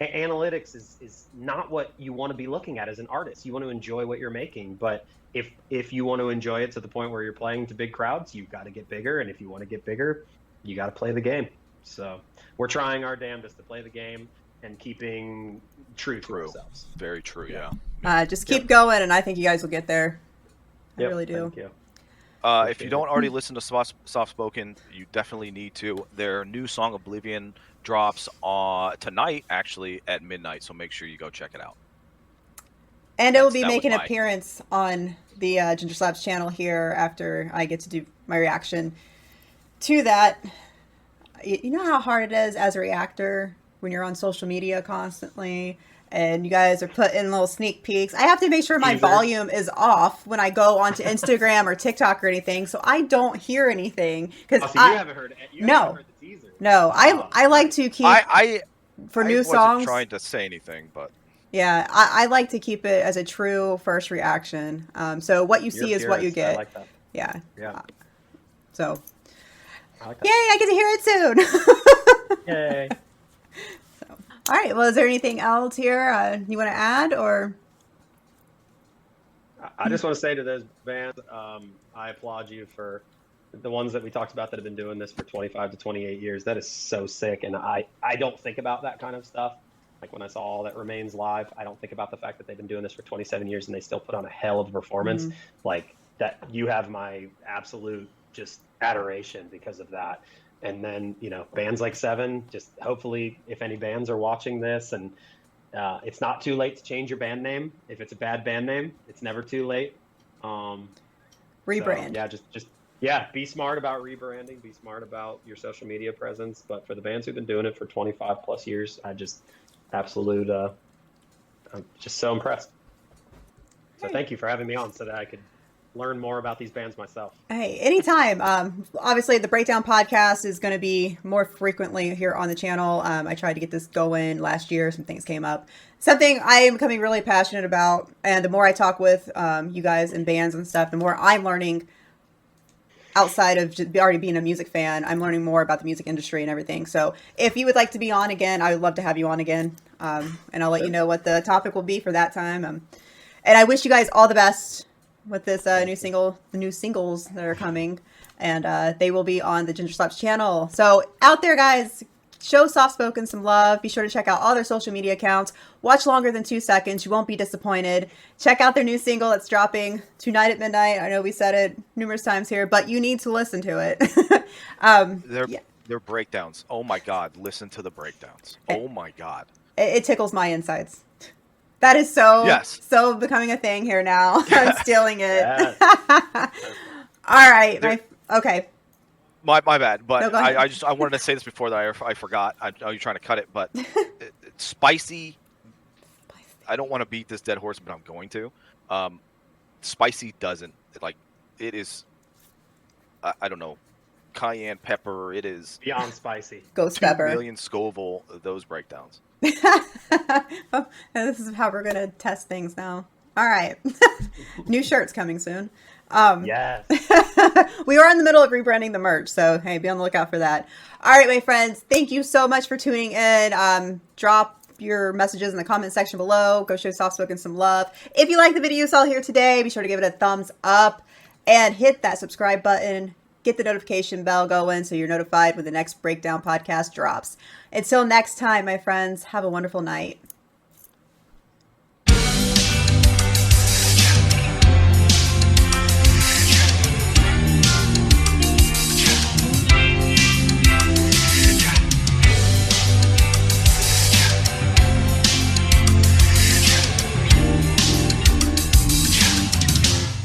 analytics is not what you want to be looking at as an artist. You want to enjoy what you're making, but if you want to enjoy it to the point where you're playing to big crowds, you've got to get bigger, and if you want to get bigger, you got to play the game. So we're trying our damnedest to play the game and keeping true to ourselves. Very true. Just keep going, and I think you guys will get there. I really do. Thank you. If you don't already listen to Softspoken, you definitely need to. Their new song Oblivion drops tonight, actually, at midnight, so make sure you go check it out. And it will be making an appearance on the JyngerSlapz channel here after I get to do my reaction to that. You know how hard it is as a reactor when you're on social media constantly and you guys are putting little sneak peeks. I have to make sure my volume is off when I go onto Instagram or TikTok or anything, so I don't hear anything. So you haven't heard it? You haven't heard the teaser? No, I like to keep for new songs. I wasn't trying to say anything, but yeah, I like to keep it as a true first reaction. So what you see is what you get. I like that. Yeah. So, yay! I get to hear it soon. Yay! All right. Well, is there anything else here you want to add, or? I just want to say to those bands, I applaud you for the ones that we talked about that have been doing this for 25 to 28 years, that is so sick. And I don't think about that kind of stuff. Like when I saw All That Remains live, I don't think about the fact that they've been doing this for 27 years and they still put on a hell of a performance. Like that, you have my absolute just adoration because of that. And then, you know, bands like Seven, just hopefully if any bands are watching this, and it's not too late to change your band name. If it's a bad band name, it's never too late. Rebrand. So, yeah, be smart about rebranding, be smart about your social media presence. But for the bands who've been doing it for 25 plus years, I'm just so impressed. So thank you for having me on so that I could learn more about these bands myself. Hey, anytime. Obviously, the Breakdown podcast is going to be more frequently here on the channel. I tried to get this going last year. Some things came up. Something I am becoming really passionate about. And the more I talk with you guys and bands and stuff, the more I'm learning outside of just already being a music fan. I'm learning more about the music industry and everything. So if you would like to be on again, I would love to have you on again. And I'll let you know what the topic will be for that time. And I wish you guys all the best with this new single, the new singles that are coming, and they will be on the JyngerSlapz channel. So out there, guys, show Softspoken some love. Be sure to check out all their social media accounts. Watch longer than 2 seconds. You won't be disappointed. Check out their new single that's dropping tonight at midnight. I know we said it numerous times here, but you need to listen to it. Their breakdowns. Oh my God. Listen to the breakdowns. Oh my God. It tickles my insides. That is so becoming a thing here now. I'm stealing it. All right. Okay. My bad, but No, I wanted to say this before that I forgot. I know you're trying to cut it, but it's spicy. I don't want to beat this dead horse, but I'm going to. Spicy doesn't like it is. I don't know, cayenne pepper. It is beyond spicy. Ghost 2 pepper. million Scoville. Those breakdowns. Oh, this is how we're gonna test things now. All right. New shirts coming soon. Yes. We are in the middle of rebranding the merch, so hey, be on the lookout for that. All right, my friends, thank you so much for tuning in. Drop your messages in the comment section below. Go show Softspoken some love. If you like the video you saw here today, be sure to give it a thumbs up and hit that subscribe button. Get the notification bell going so you're notified when the next Breakdown podcast drops. Until next time, my friends, have a wonderful night.